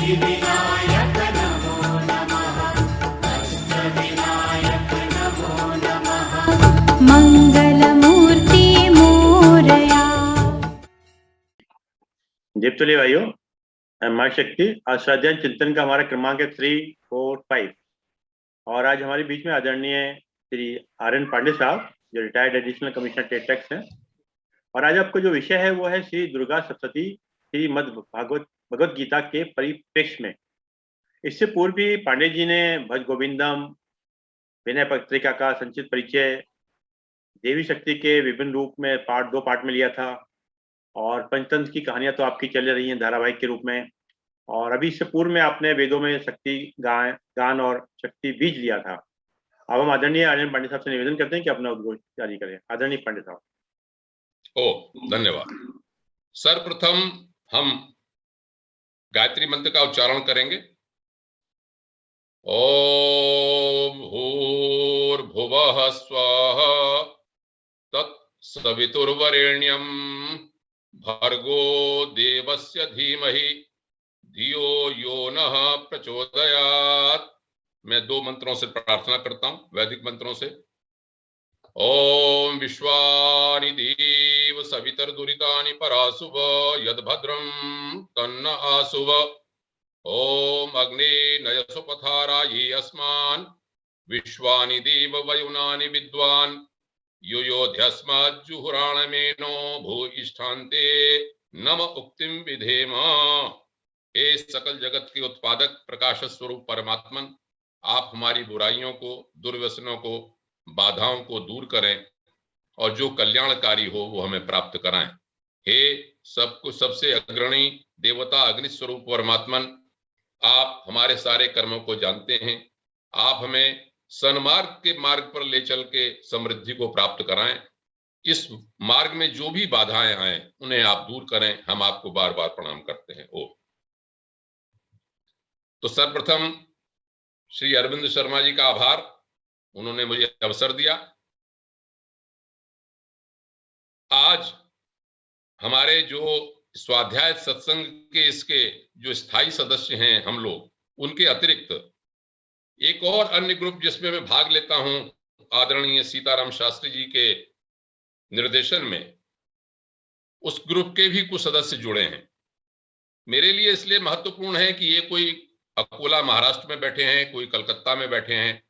सिद्धिविनायक नमो नमः, अष्टविनायक नमो नमः, मंगलमूर्ति मोरया। जब चलिए भाइयों, माँ शक्ति आज स्वाध्याय चिंतन का हमारा क्रमांक है 3, 4, 5 और आज हमारे बीच में आदरणीय श्री RN पांडे साहब जो retired additional commissioner state tax हैं। और आज आपको जो विषय है वो है श्री दुर्गा सप्तती श्रीमद् भगवत गीता के परिप्रेक्ष्य में। इससे पूर्व भी पांडे जी ने भज गोविंदम, विनय पत्रिका का संक्षिप्त परिचय, देवी शक्ति के विभिन्न रूप में 2 पार्ट में लिया था और पंचतंत्र की कहानियां तो आपकी चल रही हैं धारावाहिक के रूप में। और अभी इससे पूर्व में आपने वेदों में शक्ति गान और शक्ति बीज लिया था। अब हम आदरणीय RN पांडे साहब से निवेदन करते हैं कि अपना उद्घोष जारी करें। आदरणीय पांडे साहब। धन्यवाद। सर्वप्रथम हम गायत्री मंत्र का उच्चारण करेंगे। ओम भूर्भुवः स्वः तत्सवितुर्वरेण्यं भर्गो देवस्य धीमहि धियो यो नः प्रचोदयात्। मैं 2 मंत्रों से प्रार्थना करता हूं, वैदिक मंत्रों से। ओम विश्वानि देव सवितर्दुरितानि परासुव यद्भद्रं तन्न आसुव। ओम अग्ने नयसु पथाराये अस्मान् विश्वानि देव वयुनानि विद्वान् युयोध्यस्माज्जुहुराणमेनो भूयिष्ठान्ते नम उक्तिं विधेम। हे सकल जगत के उत्पादक प्रकाश स्वरूप परमात्मन, आप हमारी बुराइयों को, दुर्व्यसनों को, बाधाओं को दूर करें और जो कल्याणकारी हो वो हमें प्राप्त कराएं। हे सबसे अग्रणी देवता अग्नि स्वरूप परमात्मन, आप हमारे सारे कर्मों को जानते हैं। आप हमें सन्मार्ग के मार्ग पर ले चल के समृद्धि को प्राप्त कराएं। इस मार्ग में जो भी बाधाएं आए उन्हें आप दूर करें। हम आपको बार बार प्रणाम करते हैं। तो सर्वप्रथम श्री अरविंद शर्मा जी का आभार, उन्होंने मुझे अवसर दिया। आज हमारे जो स्वाध्याय सत्संग के इसके जो स्थायी सदस्य हैं हम लोग, उनके अतिरिक्त एक और अन्य ग्रुप जिसमें मैं भाग लेता हूं, आदरणीय सीताराम शास्त्री जी के निर्देशन में, उस ग्रुप के भी कुछ सदस्य जुड़े हैं। मेरे लिए इसलिए महत्वपूर्ण है कि ये कोई अकोला महाराष्ट्र में बैठे हैं, कोई कलकत्ता में बैठे हैं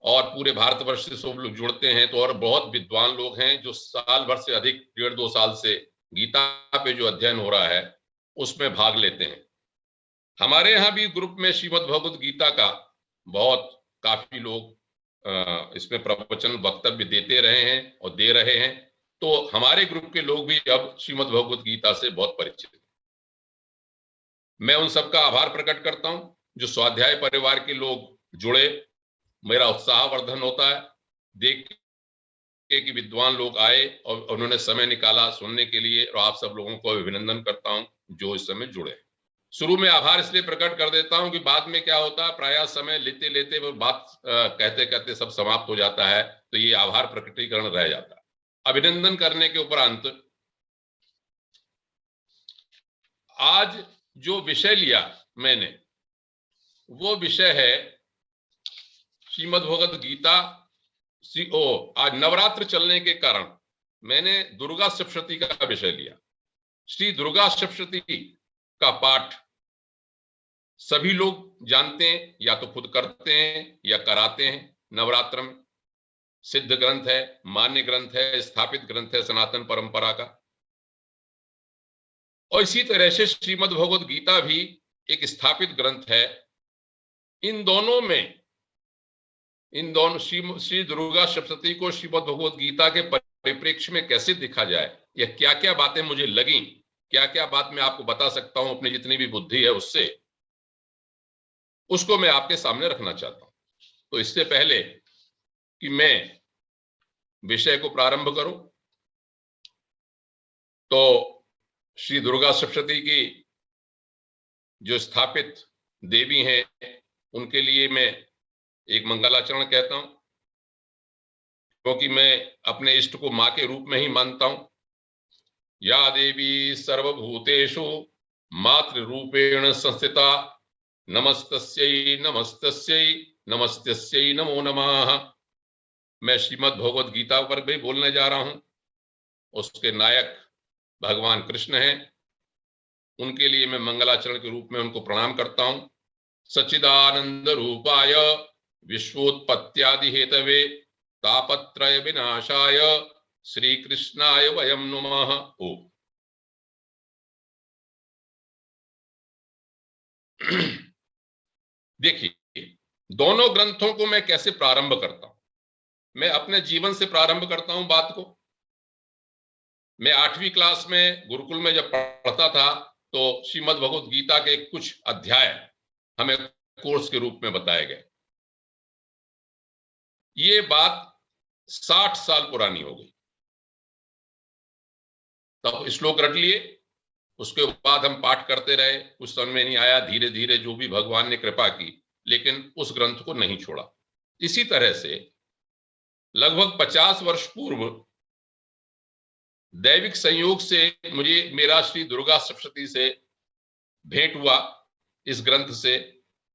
और पूरे भारतवर्ष से सब लोग जुड़ते हैं। तो और बहुत विद्वान लोग हैं जो साल भर से अधिक, 1.5-2 साल से गीता पे जो अध्ययन हो रहा है उसमें भाग लेते हैं। हमारे यहाँ भी ग्रुप में श्रीमद् भगवत गीता का काफी लोग इसमें प्रवचन वक्तव्य देते रहे हैं और दे रहे हैं। तो हमारे ग्रुप के लोग भी अब श्रीमद् भगवत गीता से बहुत परिचित हैं। मैं उन सबका आभार प्रकट करता हूं जो स्वाध्याय परिवार के लोग जुड़े। मेरा उत्साह वर्धन होता है देख के कि विद्वान लोग आए और उन्होंने समय निकाला सुनने के लिए, और आप सब लोगों को अभिनंदन करता हूं जो इस समय जुड़े। शुरू में आभार इसलिए प्रकट कर देता हूं कि बाद में क्या होता है, प्रायः समय लेते लेते वो बात कहते कहते सब समाप्त हो जाता है, तो ये आभार प्रकटीकरण रह जाता है। अभिनंदन करने के उपरांत आज जो विषय लिया मैंने, वो विषय है श्रीमद् भगवत गीता। आज नवरात्र चलने के कारण मैंने दुर्गा सप्तशती का विषय लिया। श्री दुर्गा सप्तशती का पाठ सभी लोग जानते हैं, या तो खुद करते हैं या कराते हैं। नवरात्र में सिद्ध ग्रंथ है, मान्य ग्रंथ है, स्थापित ग्रंथ है सनातन परंपरा का। और इसी तरह से श्रीमद् भगवत गीता भी एक स्थापित ग्रंथ है। इन दोनों श्री दुर्गा सप्तशती को श्रीमद् भगवत गीता के परिप्रेक्ष्य में कैसे देखा जाए, या क्या क्या बातें मुझे लगी, क्या क्या बात मैं आपको बता सकता हूं अपनी जितनी भी बुद्धि है उससे, उसको मैं आपके सामने रखना चाहता हूं। तो इससे पहले कि मैं विषय को प्रारंभ करूं, तो श्री दुर्गा सप्तशती की जो स्थापित देवी हैं उनके लिए मैं एक मंगलाचरण कहता हूं, क्योंकि मैं अपने इष्ट को मां के रूप में ही मानता हूं। या देवी सर्वभूतेषु मातृ रूपेण संस्थिता नमस्तस्यै नमस्तस्यै नमस्तस्यै नमो नमः। मैं श्रीमद् भगवद गीता पर भी बोलने जा रहा हूं। उसके नायक भगवान कृष्ण हैं, उनके लिए मैं मंगलाचरण के रूप में उनको प्रणाम करता हूं। सच्चिदानंद रूपाय विश्वोत्पत्त्यादि हेतवे तापत्रय विनाशाय श्री कृष्णाय वयम नमः। ओम। देखिए, दोनों ग्रंथों को मैं कैसे प्रारंभ करता हूं। मैं अपने जीवन से प्रारंभ करता हूं बात को। मैं 8वीं क्लास में गुरुकुल में जब पढ़ता था तो श्रीमद् भगवद गीता के कुछ अध्याय हमें कोर्स के रूप में बताए गए। ये बात 60 साल पुरानी हो गई। तब श्लोक रट लिए, उसके बाद हम पाठ करते रहे, कुछ समझ में नहीं आया, धीरे धीरे जो भी भगवान ने कृपा की, लेकिन उस ग्रंथ को नहीं छोड़ा। इसी तरह से लगभग 50 वर्ष पूर्व दैविक संयोग से मुझे मेरा श्री दुर्गा सप्तशती से भेंट हुआ। इस ग्रंथ से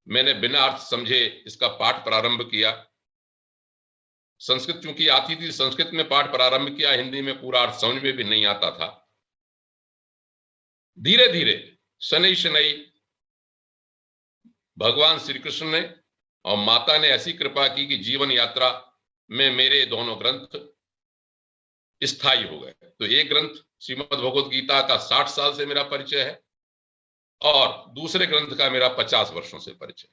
मैंने बिना अर्थ समझे इसका पाठ प्रारंभ किया। संस्कृत चूंकि आती थी, संस्कृत में पाठ प्रारंभ किया, हिंदी में पूरा अर्थ समझ में भी नहीं आता था। धीरे धीरे शनै शनै भगवान श्री कृष्ण ने और माता ने ऐसी कृपा की कि जीवन यात्रा में मेरे दोनों ग्रंथ स्थायी हो गए। तो एक ग्रंथ श्रीमद् भगवद गीता का 60 साल से मेरा परिचय है और दूसरे ग्रंथ का मेरा 50 वर्षों से परिचय।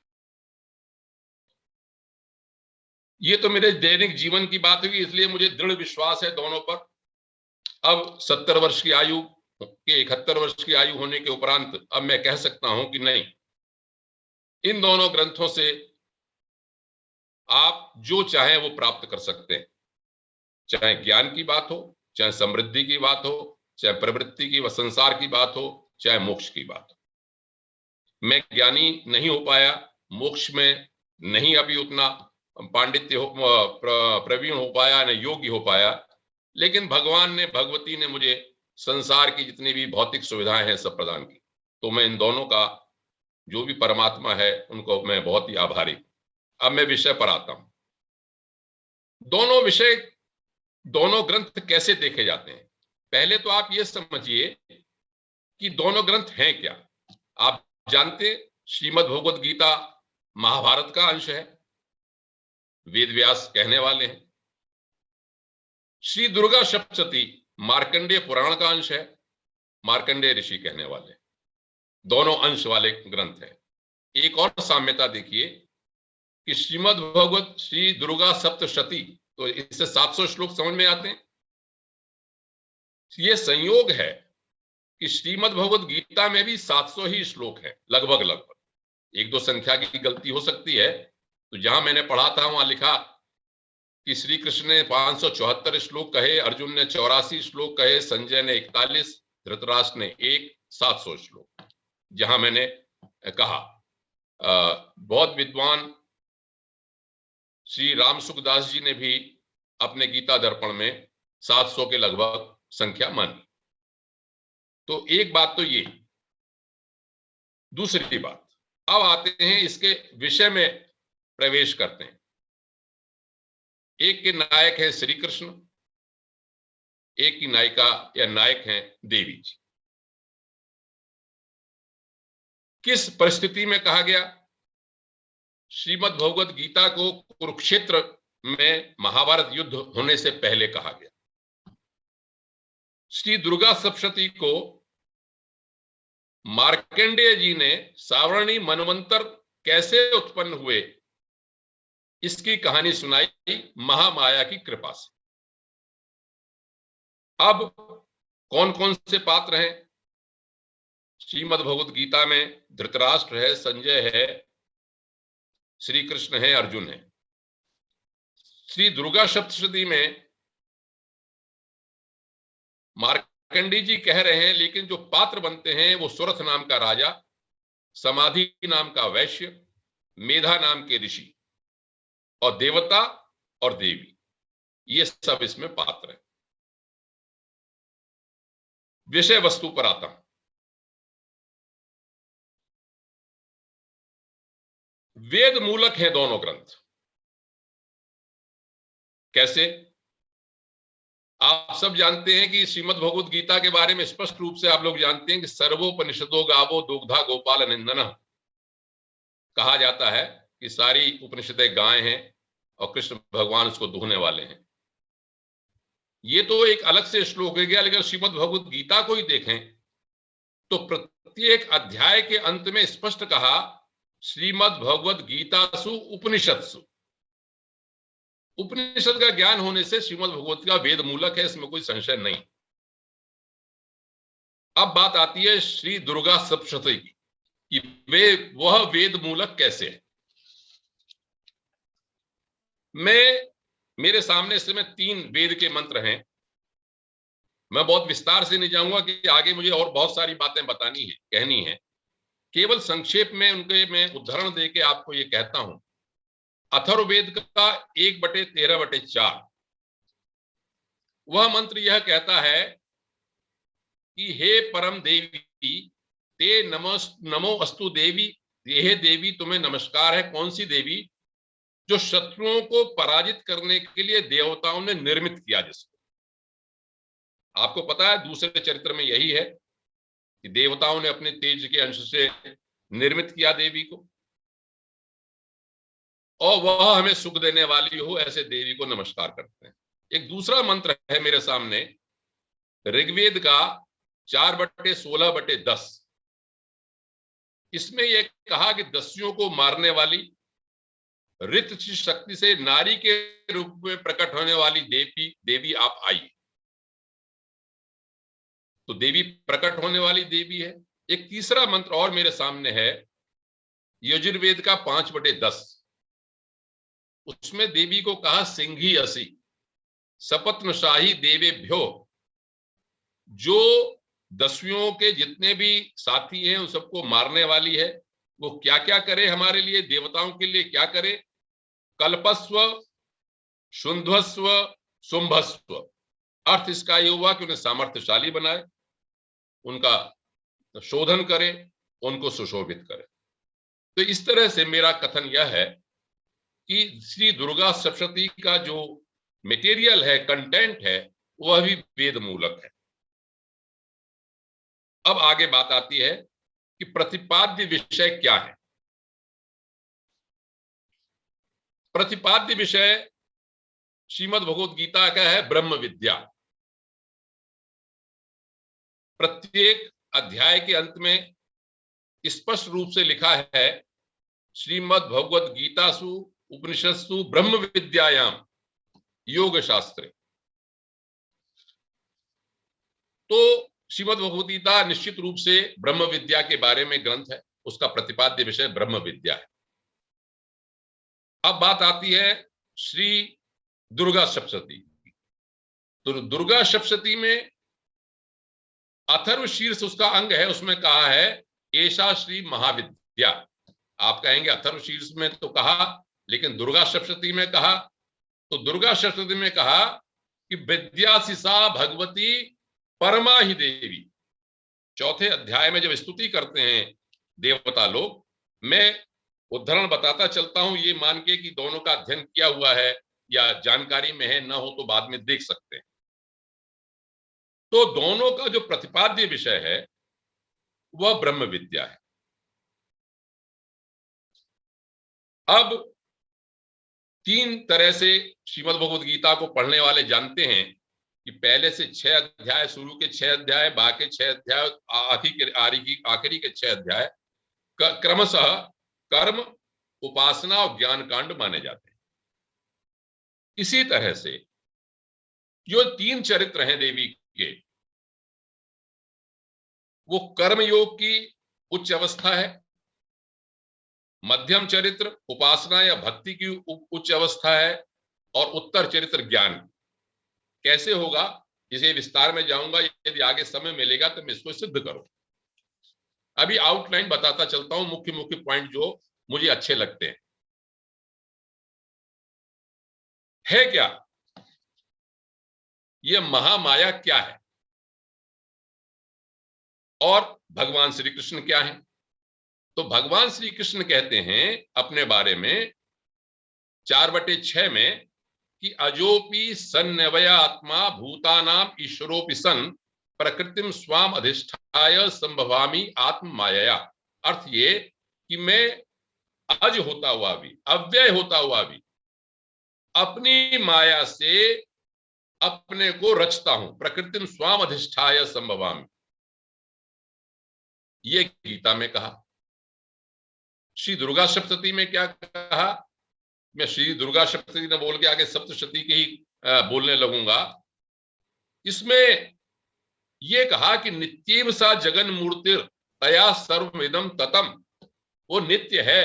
ये तो मेरे दैनिक जीवन की बात हुई, इसलिए मुझे दृढ़ विश्वास है दोनों पर। अब 70 वर्ष की आयु के 71 वर्ष की आयु होने के उपरांत अब मैं कह सकता हूं कि नहीं, इन दोनों ग्रंथों से आप जो चाहें वो प्राप्त कर सकते हैं। चाहे ज्ञान की बात हो, चाहे समृद्धि की बात हो, चाहे प्रवृत्ति की व संसार की बात हो, चाहे मोक्ष की बात हो। मैं ज्ञानी नहीं हो पाया, मोक्ष में नहीं अभी उतना पांडित्य हो, प्रवीण हो पाया, न योग्य हो पाया, लेकिन भगवान ने, भगवती ने मुझे संसार की जितनी भी भौतिक सुविधाएं हैं सब प्रदान की। तो मैं इन दोनों का, जो भी परमात्मा है उनको मैं बहुत ही आभारी। अब मैं विषय पर आता हूं। दोनों ग्रंथ कैसे देखे जाते हैं। पहले तो आप ये समझिए कि दोनों ग्रंथ हैं क्या। आप जानते, श्रीमद् भगवद गीता महाभारत का अंश है, वेद व्यास कहने वाले हैं। श्री दुर्गा सप्तशती मार्कंडेय पुराण का अंश है, मार्कंडेय ऋषि कहने वाले। दोनों अंश वाले ग्रंथ हैं। एक और साम्यता देखिए कि श्रीमद् भगवत श्री दुर्गा सप्तशती, तो इससे 700 श्लोक समझ में आते हैं। यह संयोग है कि श्रीमद् भगवद गीता में भी 700 ही श्लोक हैं, लगभग। एक दो संख्या की गलती हो सकती है। तो जहां मैंने पढ़ा था वहां लिखा कि श्री कृष्ण ने 574 श्लोक कहे, अर्जुन ने 84 श्लोक कहे, संजय ने 41, धृतराष्ट्र ने 1, 700 श्लोक। जहां मैंने कहा बहुत विद्वान श्री राम सुखदास जी ने भी अपने गीता दर्पण में 700 के लगभग संख्या मानी। तो एक बात तो ये। दूसरी बात, अब आते हैं इसके विषय में प्रवेश करते हैं। एक के नायक है श्री कृष्ण, एक की नायिका या नायक हैं देवी जी। किस परिस्थिति में कहा गया? श्रीमद् भगवद गीता को कुरुक्षेत्र में महाभारत युद्ध होने से पहले कहा गया। श्री दुर्गा सप्तशती को मार्कंडेय जी ने सावर्णी मनवंतर कैसे उत्पन्न हुए, इसकी कहानी सुनाई महामाया की कृपा से। अब कौन कौन से पात्र हैं? श्रीमद् भगवद गीता में धृतराष्ट्र है, संजय है, श्री कृष्ण है, अर्जुन है। श्री दुर्गा सप्तशती में मार्कंडेय जी कह रहे हैं, लेकिन जो पात्र बनते हैं वो सुरथ नाम का राजा, समाधि नाम का वैश्य, मेधा नाम के ऋषि और देवता और देवी, ये सब इसमें पात्र हैं। विषय वस्तु पर आता हूं। वेद मूलक हैं दोनों ग्रंथ। कैसे? आप सब जानते हैं कि श्रीमद् भगवद गीता के बारे में स्पष्ट रूप से आप लोग जानते हैं कि सर्वोपनिषदो गावो दुग्धा गोपाल निंदन कहा जाता है कि सारी उपनिषदें गाय हैं और कृष्ण भगवान उसको दुहने वाले हैं। ये तो एक अलग से श्लोक हो गया, लेकिन श्रीमद् भगवद गीता को ही देखें तो प्रत्येक अध्याय के अंत में स्पष्ट कहा श्रीमद् भगवद गीतासु उपनिषत्सु। उपनिषद का ज्ञान होने से श्रीमद् भगवत का वेद मूलक है, इसमें कोई संशय नहीं। अब बात आती है श्री दुर्गा सप्तशती की कि वह वेद मूलक कैसे है। मेरे सामने इस समय 3 वेद के मंत्र हैं। मैं बहुत विस्तार से नहीं जाऊंगा कि आगे मुझे और बहुत सारी बातें बतानी है, कहनी है। केवल संक्षेप में उनके मैं उदाहरण देके आपको ये कहता हूं। अथर्ववेद का 1/13/4 वह मंत्र यह कहता है कि हे परम देवी ते नमो अस्तु देवी, हे देवी तुम्हें नमस्कार है। कौन सी देवी? जो शत्रुओं को पराजित करने के लिए देवताओं ने निर्मित किया जिसको। आपको पता है दूसरे चरित्र में यही है कि देवताओं ने अपने तेज के अंश से निर्मित किया देवी को, और वह हमें सुख देने वाली हो, ऐसे देवी को नमस्कार करते हैं। एक दूसरा मंत्र है मेरे सामने ऋग्वेद का 4/16/10। इसमें यह कहा कि दस्युओं को मारने वाली ऋत शक्ति से नारी के रूप में प्रकट होने वाली देवी आप आई। तो देवी प्रकट होने वाली देवी है। एक तीसरा मंत्र और मेरे सामने है यजुर्वेद का 5/10। उसमें देवी को कहा सिंघी असी सपत्नशाही देवेभ्यो। जो दस्युओं के जितने भी साथी हैं उन सबको मारने वाली है। वो क्या क्या करे हमारे लिए, देवताओं के लिए क्या करे? कल्पस्व, शुंध्वस्व, शुंभस्व। अर्थ इसका ये हुआ कि उन्हें सामर्थ्यशाली बनाए, उनका शोधन करे, उनको सुशोभित करे। तो इस तरह से मेरा कथन यह है कि श्री दुर्गा सप्तशती का जो मटेरियल है, कंटेंट है, वह भी वेद मूलक है। अब आगे बात आती है कि प्रतिपाद्य विषय क्या है। प्रतिपाद्य विषय श्रीमद् भगवद गीता का है ब्रह्म विद्या। प्रत्येक अध्याय के अंत में स्पष्ट रूप से लिखा है श्रीमद् भगवद गीतासु उपनिषत्सु ब्रह्म विद्यायाम योग शास्त्रे। तो श्रीमद् भगवद गीता निश्चित रूप से ब्रह्म विद्या के बारे में ग्रंथ है, उसका प्रतिपाद्य विषय ब्रह्म विद्या है। अब बात आती है श्री दुर्गा सप्तशती। तो दुर्गा सप्तशती में अथर्व शीर्ष उसका अंग है, उसमें कहा है ऐसा श्री महाविद्या। आप कहेंगे अथर्व शीर्ष में तो कहा, लेकिन दुर्गा सप्तशती में कहा। तो दुर्गा सप्तशती में कहा कि विद्यासिसा भगवती परमा ही देवी। चौथे अध्याय में जब स्तुति करते हैं देवता लोग, मैं उदाहरण बताता चलता हूं, ये मान के कि दोनों का अध्ययन किया हुआ है या जानकारी में है, ना हो तो बाद में देख सकते हैं। तो दोनों का जो प्रतिपाद्य विषय है वह ब्रह्म विद्या है। अब 3 तरह से श्रीमद् भगवद गीता को पढ़ने वाले जानते हैं कि पहले से 6 अध्याय, शुरू के 6 अध्याय, बाकी 6 अध्याय, आखिरी के 6 अध्याय क्रमशः कर्म, उपासना और ज्ञान कांड माने जाते हैं। इसी तरह से जो 3 चरित्र हैं देवी के, वो कर्म योग की उच्च अवस्था है, मध्यम चरित्र उपासना या भक्ति की उच्च अवस्था है, और उत्तर चरित्र ज्ञान। कैसे होगा इसे विस्तार में जाऊंगा, यदि आगे समय मिलेगा तो मैं इसको सिद्ध करूं। अभी आउटलाइन बताता चलता हूं, मुख्य मुख्य पॉइंट जो मुझे अच्छे लगते हैं। है क्या ये महामाया क्या है, और भगवान श्री कृष्ण क्या है? तो भगवान श्री कृष्ण कहते हैं अपने बारे में 4/6 में कि अजोपि सन्नवया आत्मा भूतानाम ईश्वरोपि सन प्रकृतिम स्वाम अधिष्ठाय संभवामि आत्म मायया। अर्थ ये कि मैं अज होता हुआ भी, अव्यय होता हुआ भी अपनी माया से अपने को रचता हूं। प्रकृतिम स्वाम अधिष्ठाय संभवामि, ये गीता में कहा। श्री दुर्गा सप्तती में क्या कहा? मैं श्री दुर्गा सप्तती न बोल के आगे सप्तशती के ही बोलने लगूंगा। इसमें यह कहा कि नित्येव सा जगन मूर्तिर तया सर्वमिदं ततम, वो नित्य है,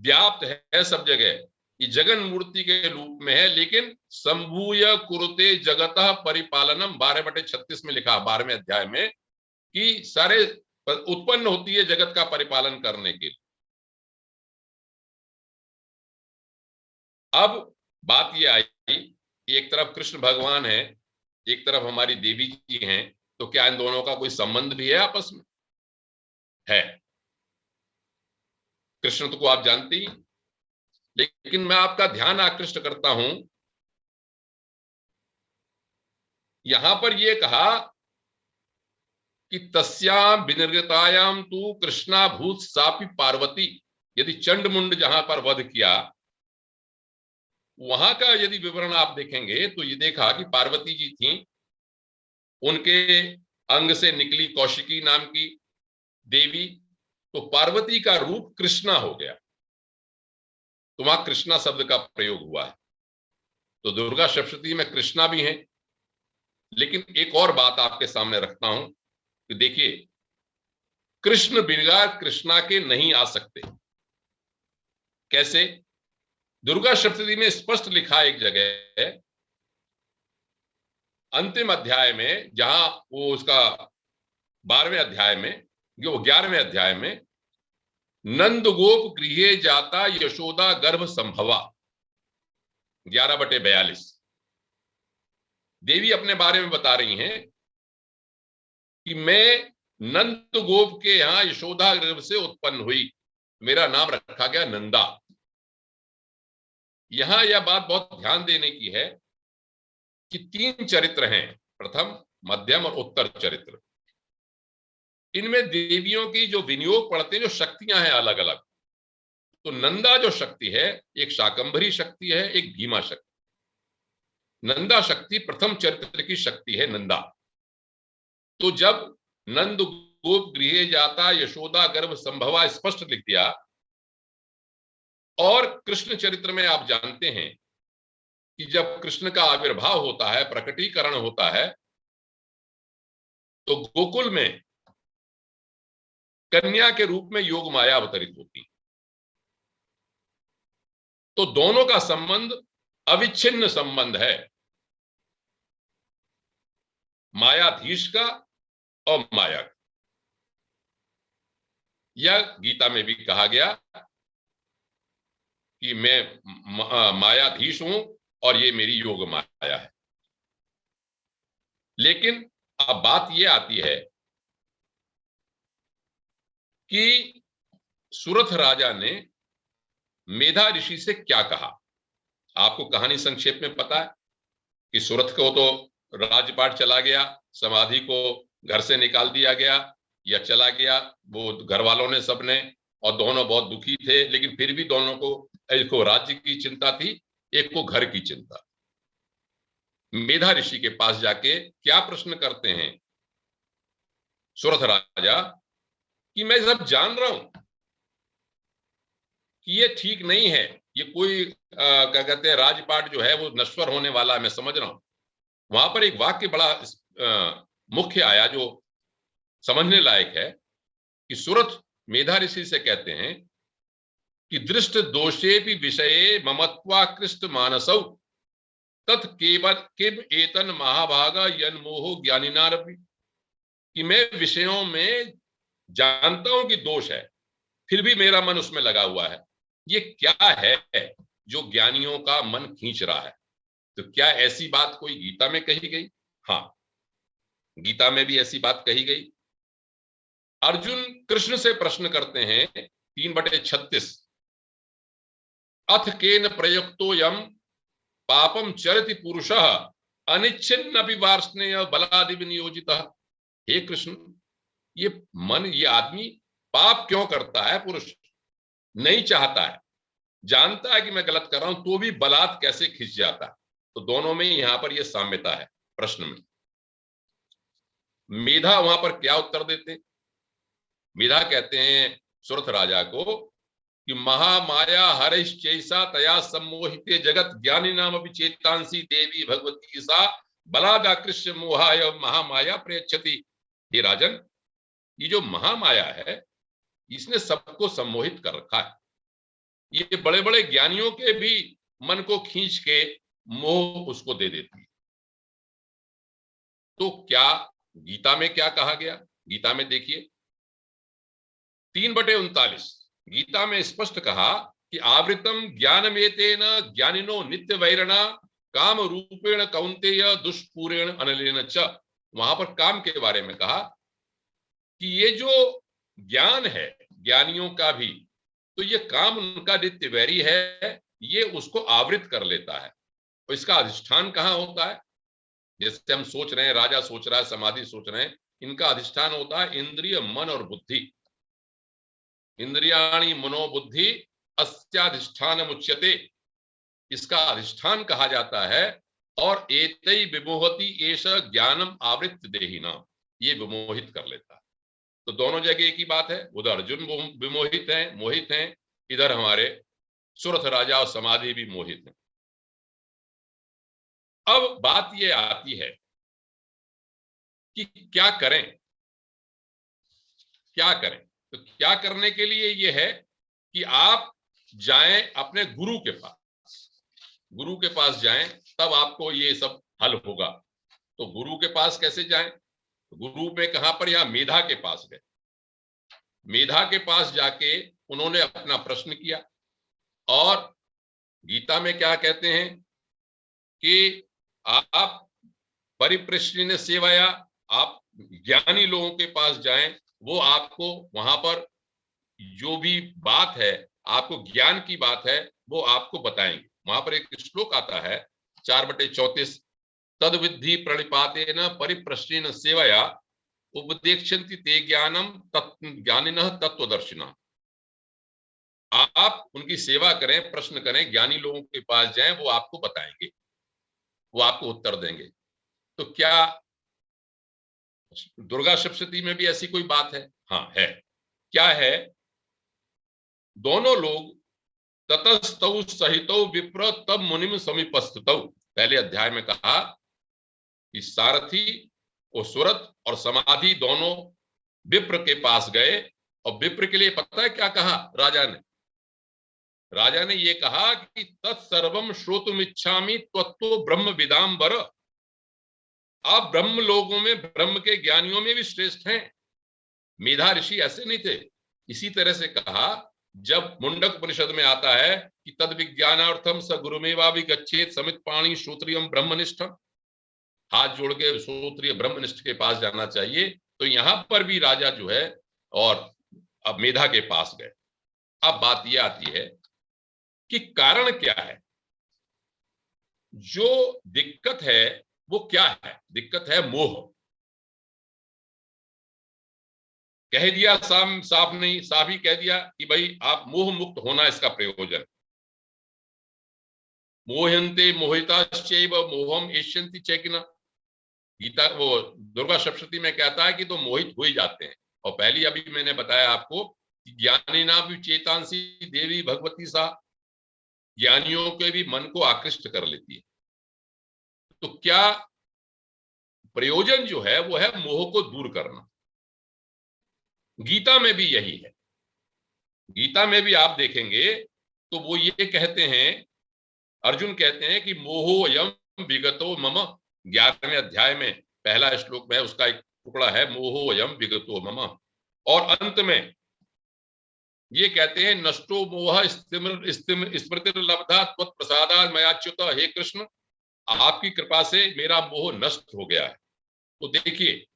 व्याप्त है सब जगह, ये जगन मूर्ति के रूप में है, लेकिन संभूय कुरुते जगतः परिपालनम 12/36 में लिखा 12वें अध्याय में कि सारे उत्पन्न होती है जगत का परिपालन करने के लिए। अब बात यह आई, एक तरफ कृष्ण भगवान है, एक तरफ हमारी देवी जी हैं, तो क्या इन दोनों का कोई संबंध भी है आपस में? है। कृष्ण को आप जानते ही, लेकिन मैं आपका ध्यान आकृष्ट करता हूं, यहां पर यह कहा कि तस्याम विनिर्गतायाम तू कृष्णा भूत सापी पार्वती। यदि चंड मुंड जहां पर वध किया, वहां का यदि विवरण आप देखेंगे तो ये देखा कि पार्वती जी थी, उनके अंग से निकली कौशिकी नाम की देवी, तो पार्वती का रूप कृष्णा हो गया, तो वहां कृष्णा शब्द का प्रयोग हुआ है। तो दुर्गा सप्तशती में कृष्णा भी हैं। लेकिन एक और बात आपके सामने रखता हूं कि देखिए, कृष्ण बिना कृष्णा के नहीं आ सकते। कैसे? दुर्गा सप्तशती में स्पष्ट लिखा एक जगह अंतिम अध्याय में, जहां वो उसका 12वें अध्याय में, जो 11वें अध्याय में, नंद गोप गृहे जाता यशोदा गर्भ संभवा 11/42, देवी अपने बारे में बता रही हैं कि मैं नंद गोप के यहां यशोदा गर्भ से उत्पन्न हुई, मेरा नाम रखा गया नंदा। यहां यह बात बहुत ध्यान देने की है कि 3 चरित्र हैं, प्रथम, मध्यम और उत्तर चरित्र। इनमें देवियों की जो विनियोग पड़ते हैं, जो शक्तियां हैं अलग अलग, तो नंदा जो शक्ति है, एक शाकंभरी शक्ति है, एक भीमा शक्ति। नंदा शक्ति प्रथम चरित्र की शक्ति है, नंदा। तो जब नंद गोप गृहे जाता यशोदा गर्भ संभवा स्पष्ट लिख दिया, और कृष्ण चरित्र में आप जानते हैं कि जब कृष्ण का आविर्भाव होता है, प्रकटीकरण होता है, तो गोकुल में कन्या के रूप में योग माया अवतरित होती। तो दोनों का संबंध अविच्छिन्न संबंध है, मायाधीश का और माया का। यह गीता में भी कहा गया कि मैं मायाधीश हूं और ये मेरी योग माया है। लेकिन अब बात यह आती है कि सुरथ राजा ने मेधा ऋषि से क्या कहा। आपको कहानी संक्षेप में पता है कि सुरथ को तो राजपाट चला गया, समाधि को घर से निकाल दिया गया या चला गया, वो घर वालों ने, सबने, और दोनों बहुत दुखी थे। लेकिन फिर भी दोनों को, एक को राज्य की चिंता थी, एक को घर की चिंता। मेधा ऋषि के पास जाके क्या प्रश्न करते हैं सुरथ राजा कि मैं सब जान रहा हूं कि ये ठीक नहीं है, ये कोई क्या कहते हैं, राजपाट जो है वो नश्वर होने वाला है, मैं समझ रहा हूं। वहां पर एक वाक्य बड़ा मुख्य आया जो समझने लायक है कि सुरथ मेधा ऋषि से कहते हैं कि दृष्ट दोषे भी विषये ममत्वाकृष्ट मानसौ तत् केवल किम एतन महाभागा यन्मोहो ज्ञानिनारपि, कि मैं विषयों में जानता हूं कि दोष है, फिर भी मेरा मन उसमें लगा हुआ है। ये क्या है जो ज्ञानियों का मन खींच रहा है? तो क्या ऐसी बात कोई गीता में कही गई? हाँ, गीता में भी ऐसी बात कही गई अर्जुन कृष्ण से प्रश्न करते हैं 3/36, अथ केन प्रयुक्तो यम पापम चरति पुरुषः अनिच्छिन्नपि वार्ष्णेय बलादि विनियोजितः। हे कृष्ण, ये मन, ये आदमी पाप क्यों करता है? पुरुष नहीं चाहता है, जानता है कि मैं गलत कर रहा हूं, तो भी बलात् कैसे खिंच जाता है? तो दोनों में यहां पर यह साम्यता है प्रश्न में। मेधा वहां पर क्या उत्तर देते? मेधा कहते हैं सुरथ राजा को कि महामाया हरिश्चैसा तया सम्मोहिते जगत ज्ञानी नाम अपि चेतांसी देवी भगवती सा बलादाकृष्य मोहाय महामाया प्रयच्छति। हे राजन, ये जो महामाया है इसने सबको सम्मोहित कर रखा है। ये बड़े बड़े ज्ञानियों के भी मन को खींच के मोह उसको दे देती है। तो क्या गीता में क्या कहा गया? गीता में देखिए 3/39, गीता में स्पष्ट कहा कि आवृतम ज्ञानमेतेन ज्ञानिनो नित्य वैरणा काम रूपेण कौन्तेय दुष्पूरेण अनलेन च। वहां पर काम के बारे में कहा कि ये जो ज्ञान है ज्ञानियों का भी, तो ये काम उनका नित्य वैरी है, ये उसको आवृत कर लेता है। तो इसका अधिष्ठान कहाँ होता है? जैसे हम सोच रहे हैं, राजा सोच रहा है, समाधि सोच रहे हैं, इनका अधिष्ठान होता है इंद्रिय, मन और बुद्धि। इंद्रियाणि मनोबुद्धि अस्याधिष्ठान मुच्यते, इसका अधिष्ठान कहा जाता है। और एतै विमोहति एष ज्ञानम आवृत्त देहिना, ये विमोहित कर लेता है। तो दोनों जगह एक ही बात है, उधर अर्जुन विमोहित हैं, मोहित हैं, इधर हमारे सुरथ राजा और समाधि भी मोहित हैं। अब बात ये आती है कि क्या करें, क्या करें? तो क्या करने के लिए ये है कि आप जाएं अपने गुरु के पास, गुरु के पास जाएं, तब आपको ये सब हल होगा। तो गुरु के पास कैसे जाएं? तो गुरु में कहां पर? यहां मेधा के पास गए। मेधा के पास जाके उन्होंने अपना प्रश्न किया, और गीता में क्या कहते हैं कि आप परिप्रश्न सेवाया, आप ज्ञानी लोगों के पास जाएं, वो आपको वहां पर जो भी बात है, आपको ज्ञान की बात है, वो आपको बताएंगे। वहां पर एक श्लोक आता है 4/34, तद विद्धि प्रणिपातेन परिप्रश्नेन सेवया उपदेक्षन्ति ते ज्ञानम ज्ञानिनः तत्वदर्शिनः। आप उनकी सेवा करें, प्रश्न करें, ज्ञानी लोगों के पास जाएं, वो आपको बताएंगे, वो आपको उत्तर देंगे। तो क्या दुर्गा सप्तशती में भी ऐसी कोई बात है? हाँ है। क्या है? दोनों लोग ततस्तौ सहितौ विप्र तब मुनिम समीपस्थितौ। पहले अध्याय में कहा कि सारथी और सुरथ और समाधि दोनों विप्र के पास गए, और विप्र के लिए पता है क्या कहा राजा ने? राजा ने ये कहा कि तत्सर्वम श्रोतुमिच्छामि त्वत्तो ब्रह्म विदाम्बर। आप ब्रह्म लोगों में, ब्रह्म के ज्ञानियों में भी श्रेष्ठ हैं। मेधा ऋषि ऐसे नहीं थे। इसी तरह से कहा, जब मुंडक उपनिषद में आता है कि तद विज्ञानार्थम स गुरुमेवाभिगच्छेत् समित पाणी श्रोत्रियम ब्रह्मनिष्ठम, हाथ जोड़ के श्रोत्रिय ब्रह्मनिष्ठ के पास जाना चाहिए। तो यहां पर भी राजा जो है और अब मेधा के पास गए। अब बात यह आती है कि कारण क्या है? जो दिक्कत है वो क्या है? दिक्कत है मोह। कह दिया साफ नहीं, साफ ही कह दिया कि भाई आप मोह मुक्त होना इसका प्रयोजन। मोहन्ते मोहिताश्चैव मोहम एष्यन्ति चैकिना। गीता वो दुर्गा सप्तशती में कहता है कि तो मोहित हो ही जाते हैं। और पहली अभी मैंने बताया आपको कि ज्ञानी नाम चेतांसी देवी भगवती सा, ज्ञानियों के भी मन को आकृष्ट कर लेती है। तो क्या प्रयोजन जो है वो है मोह को दूर करना। गीता में भी यही है। गीता में भी आप देखेंगे तो वो ये कहते हैं, अर्जुन कहते हैं कि मोहो यम विगतो मम। 11वें अध्याय में पहला श्लोक में उसका एक टुकड़ा है, मोहो यम विगतो मम। और अंत में ये कहते हैं, नष्टो मोह स्मृतिर्लब्धा त्वत्प्रसादात् मयाच्युत। हे कृष्ण, आपकी कृपा से मेरा मोह नष्ट हो गया है। तो देखिए,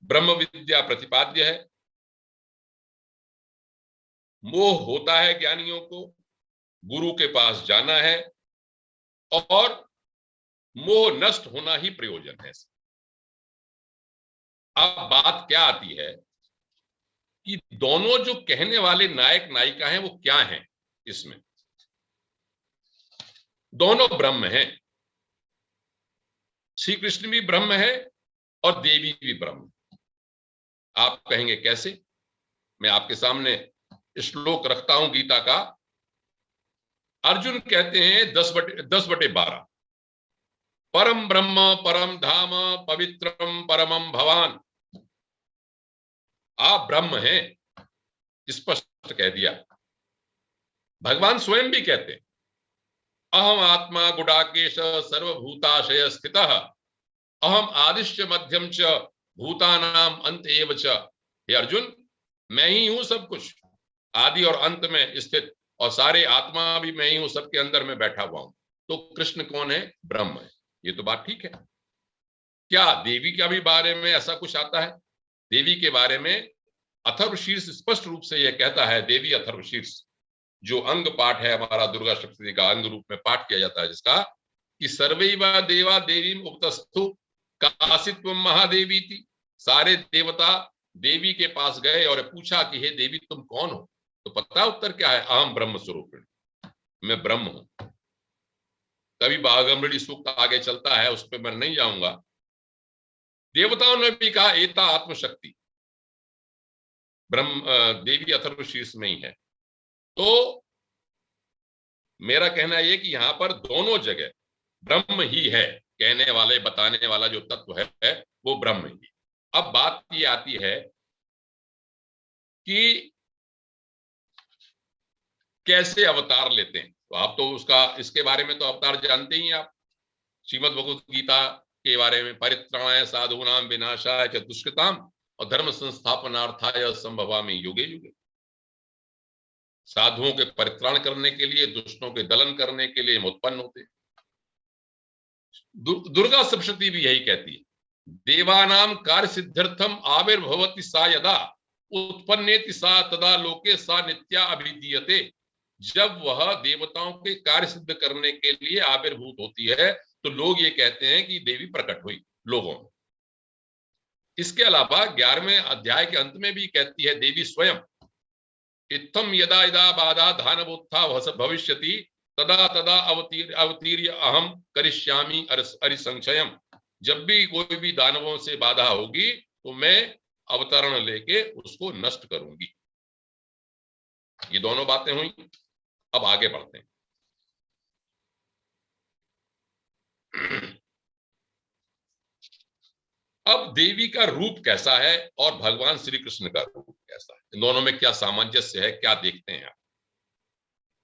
ब्रह्म विद्या प्रतिपाद्य है, मोह होता है ज्ञानियों को, गुरु के पास जाना है, और मोह नष्ट होना ही प्रयोजन है। अब बात क्या आती है कि दोनों जो कहने वाले नायक नायिका हैं वो क्या हैं इसमें? दोनों ब्रह्म हैं। श्री कृष्ण भी ब्रह्म है और देवी भी ब्रह्म। आप कहेंगे कैसे? मैं आपके सामने श्लोक रखता हूं गीता का। अर्जुन कहते हैं 10/12, परम ब्रह्म परम धाम पवित्रम परमम भवान। आप ब्रह्म हैं, स्पष्ट कह दिया। भगवान स्वयं भी कहते हैं, अहम आत्मा गुडाकेश सर्वभूताशय स्थितः अहम आदिश्य मध्यम च भूतानाम अंत एव च। हे अर्जुन, मैं ही हूं सब कुछ, आदि और अंत में स्थित, और सारे आत्मा भी मैं ही हूं, सबके अंदर में बैठा हुआ हूं। तो कृष्ण कौन है? ब्रह्म है। ये तो बात ठीक है। क्या देवी के भी बारे में ऐसा कुछ आता है? देवी के बारे में अथर्वशीर्ष स्पष्ट रूप से यह कहता है, देवी अथर्वशीर्ष जो अंग पाठ है हमारा, दुर्गा सप्तशती का अंग रूप में पाठ किया जाता है जिसका, कि सर्वैव देवा देवी उपतस्थु कासित्वम महादेवी थी। सारे देवता देवी के पास गए और पूछा कि हे देवी तुम कौन हो? तो पता उत्तर क्या है? अहम ब्रह्म स्वरूपिणी, मैं ब्रह्म हूं। कभी बाघमृडी सूक्त आगे चलता है, उस पर मैं नहीं जाऊंगा। देवताओं ने भी कहा एता आत्मशक्ति, ब्रह्म देवी अथर्वशीर्ष में ही है। तो मेरा कहना यह कि यहां पर दोनों जगह ब्रह्म ही है। कहने वाले बताने वाला जो तत्व है वो ब्रह्म ही। अब बात ये आती है कि कैसे अवतार लेते हैं। तो आप तो उसका, इसके बारे में तो अवतार जानते ही हैं आप। श्रीमद् भगवत गीता के बारे में, परित्राणाय साधूनां विनाशाय च दुष्कृताम और धर्म संस्थापनार्थाय संभवामि युगे युगे। साधुओं के परित्राण करने के लिए, दुष्टों के दलन करने के लिए उत्पन्न होते। दुर्गा सप्तशती भी यही कहती है, देवानाम कार्य सिद्ध्यर्थम आविर्भवति सा यदा उत्पन्नेति सा तदा लोके सा नित्या अभिधीयते। जब वह देवताओं के कार्य सिद्ध करने के लिए आविर्भूत होती है तो लोग ये कहते हैं कि देवी प्रकट हुई लोगों में। इसके अलावा 11वें अध्याय के अंत में भी कहती है देवी स्वयं, इत्थम यदा यदा बाधा धानवोत्था भविष्यति तदा तदा अवतीर्य अहम करिष्यामि अरिसंक्षयम। जब भी कोई भी दानवों से बाधा होगी तो मैं अवतरण लेके उसको नष्ट करूंगी। ये दोनों बातें हुई। अब आगे बढ़ते हैं। अब देवी का रूप कैसा है और भगवान श्री कृष्ण का रूप कैसा है, इन दोनों में क्या सामंजस्य है, क्या देखते हैं आप?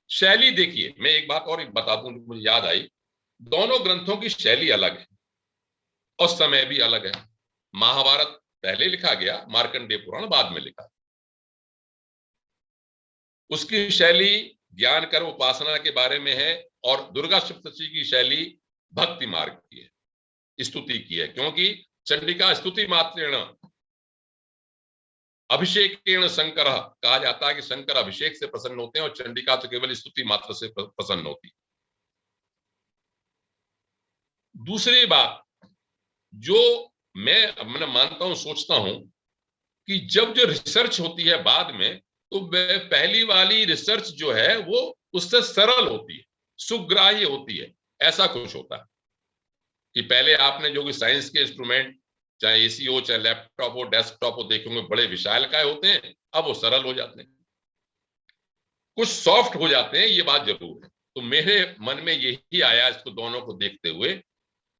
शैली देखिए, मैं एक बात और बता दूं, मुझे याद आई। दोनों ग्रंथों की शैली अलग है और समय भी अलग है। महाभारत पहले लिखा गया, मार्कंडेय पुराण बाद में लिखा। उसकी शैली ज्ञान कर्म उपासना के बारे में है और दुर्गा सप्तशती की शैली भक्ति मार्ग की है, स्तुति की है। क्योंकि चंडिका स्तुति मात्रेण अभिषेकेण शंकर कहा जाता है कि शंकर अभिषेक से प्रसन्न होते हैं और चंडिका तो केवल स्तुति मात्र से प्रसन्न होती। दूसरी बात जो मैं मानता हूं, सोचता हूं कि जब जो रिसर्च होती है बाद में, तो पहली वाली रिसर्च जो है वो उससे सरल होती है, सुग्राह्य होती है। ऐसा कुछ होता है कि पहले आपने जो कि साइंस के इंस्ट्रूमेंट, चाहे एसी हो, चाहे लैपटॉप हो, डेस्कटॉप हो, देखेंगे बड़े विशालकाय होते हैं, अब वो सरल हो जाते हैं, कुछ सॉफ्ट हो जाते हैं, ये बात जरूर है। तो मेरे मन में यही आया इसको दोनों को देखते हुए,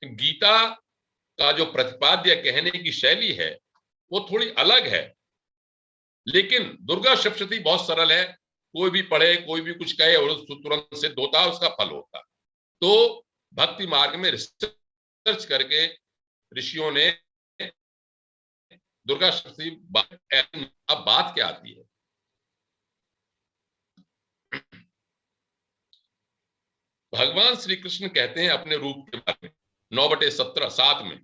गीता का जो प्रतिपाद्य कहने की शैली है वो थोड़ी अलग है, लेकिन दुर्गा सप्तशती बहुत सरल है। कोई भी पढ़े, कोई भी कुछ कहे और तुरंत सिद्ध होता है, उसका फल होता है। तो भक्ति मार्ग में रिसर्च करके ऋषियों ने दुर्गा सप्तशती। अब बात क्या आती है, भगवान श्री कृष्ण कहते हैं अपने रूप के बारे में 9/17 में,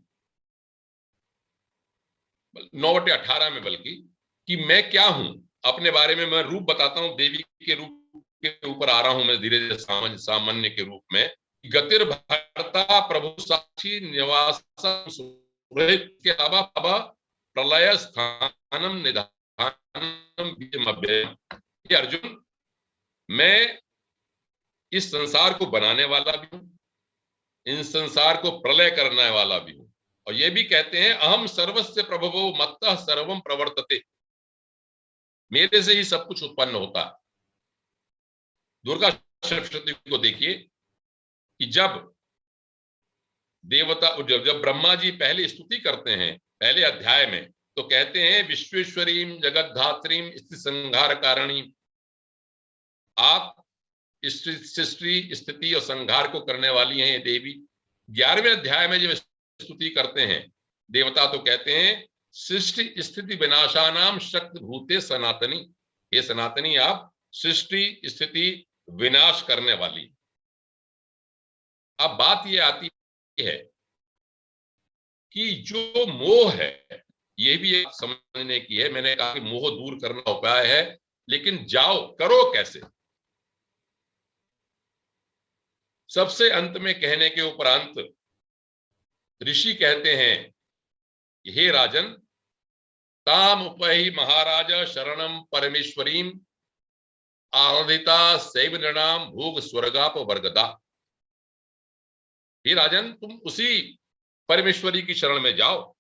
9/18 में बल्कि, कि मैं क्या हूं, अपने बारे में मैं रूप बताता हूं, देवी के रूप के ऊपर आ रहा हूं मैं धीरे धीरे सामान्य के रूप में। गतिर भरता प्रभु साक्षी निवासम सुहृद के अलावा प्रलय स्थानम निधानम बीजमभ्ययम्। ये अर्जुन, मैं इस संसार को बनाने वाला भी हूं, इन संसार को प्रलय करने वाला भी हूं। और ये भी कहते हैं अहम सर्वस्य प्रभवो मत्तः सर्वम प्रवर्तते, मेरे से ही सब कुछ उत्पन्न होता है। दुर्गा सप्तशती को देखिए कि जब देवता, जब ब्रह्मा जी पहले स्तुति करते हैं पहले अध्याय में, तो कहते हैं विश्वेश्वरीम जगद्धात्रीम स्थिति संहार कारिणी, आप सृष्टि स्थिति और संहार को करने वाली हैं देवी। 11वें अध्याय में जब स्तुति करते हैं देवता, तो कहते हैं सृष्टि स्थिति विनाशानाम शक्ति भूते सनातनी, हे सनातनी आप सृष्टि स्थिति विनाश करने वाली। अब बात यह आती है कि जो मोह है, यह भी एक समझने की है। मैंने कहा कि मोह दूर करना उपाय है, लेकिन जाओ करो कैसे। सबसे अंत में कहने के उपरांत ऋषि कहते हैं, हे राजन, ताम उपहि महाराज शरणम परमेश्वरीम आराधिता सैव नृणाम भोग स्वर्गाप वर्गदा। हे राजन, तुम उसी परमेश्वरी की शरण में जाओ,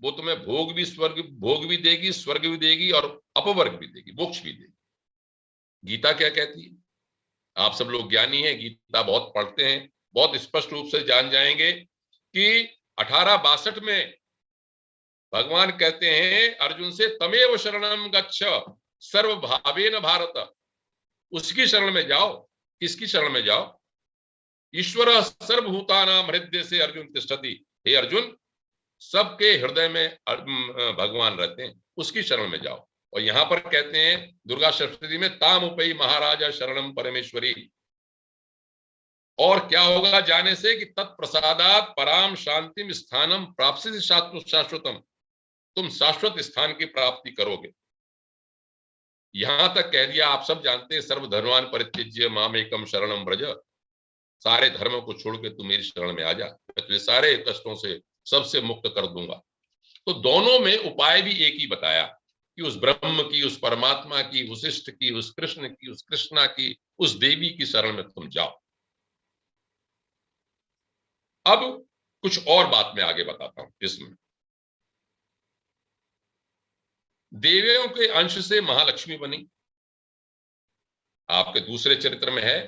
वो तुम्हें भोग भी देगी, स्वर्ग भी देगी और अपवर्ग भी देगी, मोक्ष भी देगी। गीता क्या कहती है? आप सब लोग ज्ञानी हैं, गीता बहुत पढ़ते हैं, बहुत स्पष्ट रूप से जान जाएंगे कि 1862 में भगवान कहते हैं अर्जुन से, तमेव शरणम गच्छ सर्वभावेन भारत, उसकी शरण में जाओ। किसकी शरण में जाओ? ईश्वर सर्वभूतानाम हृदय से अर्जुन तिष्ठति, हे अर्जुन, सबके हृदय में भगवान रहते हैं, उसकी शरण में जाओ। और यहां पर कहते हैं दुर्गा सप्तशती में, ताम उपई महाराजा शरणम परमेश्वरी। और क्या होगा जाने से कि तत्प्रसादात पराम शांतिम स्थानम प्राप्ति शाश्वतम, तुम शाश्वत स्थान की प्राप्ति करोगे। यहां तक कह दिया, आप सब जानते हैं, सर्वधर्मान परित्यज्य मामेकम शरणम व्रज, सारे धर्मों को छोड़ के तुम मेरी शरण में आ जा, मैं तुझे सारे कष्टों से सबसे मुक्त कर दूंगा। तो दोनों में उपाय भी एक ही बताया कि उस ब्रह्म की, उस परमात्मा की, वशिष्ठ की, उस कृष्ण की, उस कृष्णा की, उस देवी की शरण में तुम जाओ। अब कुछ और बात मैं आगे बताता हूं। इसमें देवियों के अंश से महालक्ष्मी बनी। आपके दूसरे चरित्र में है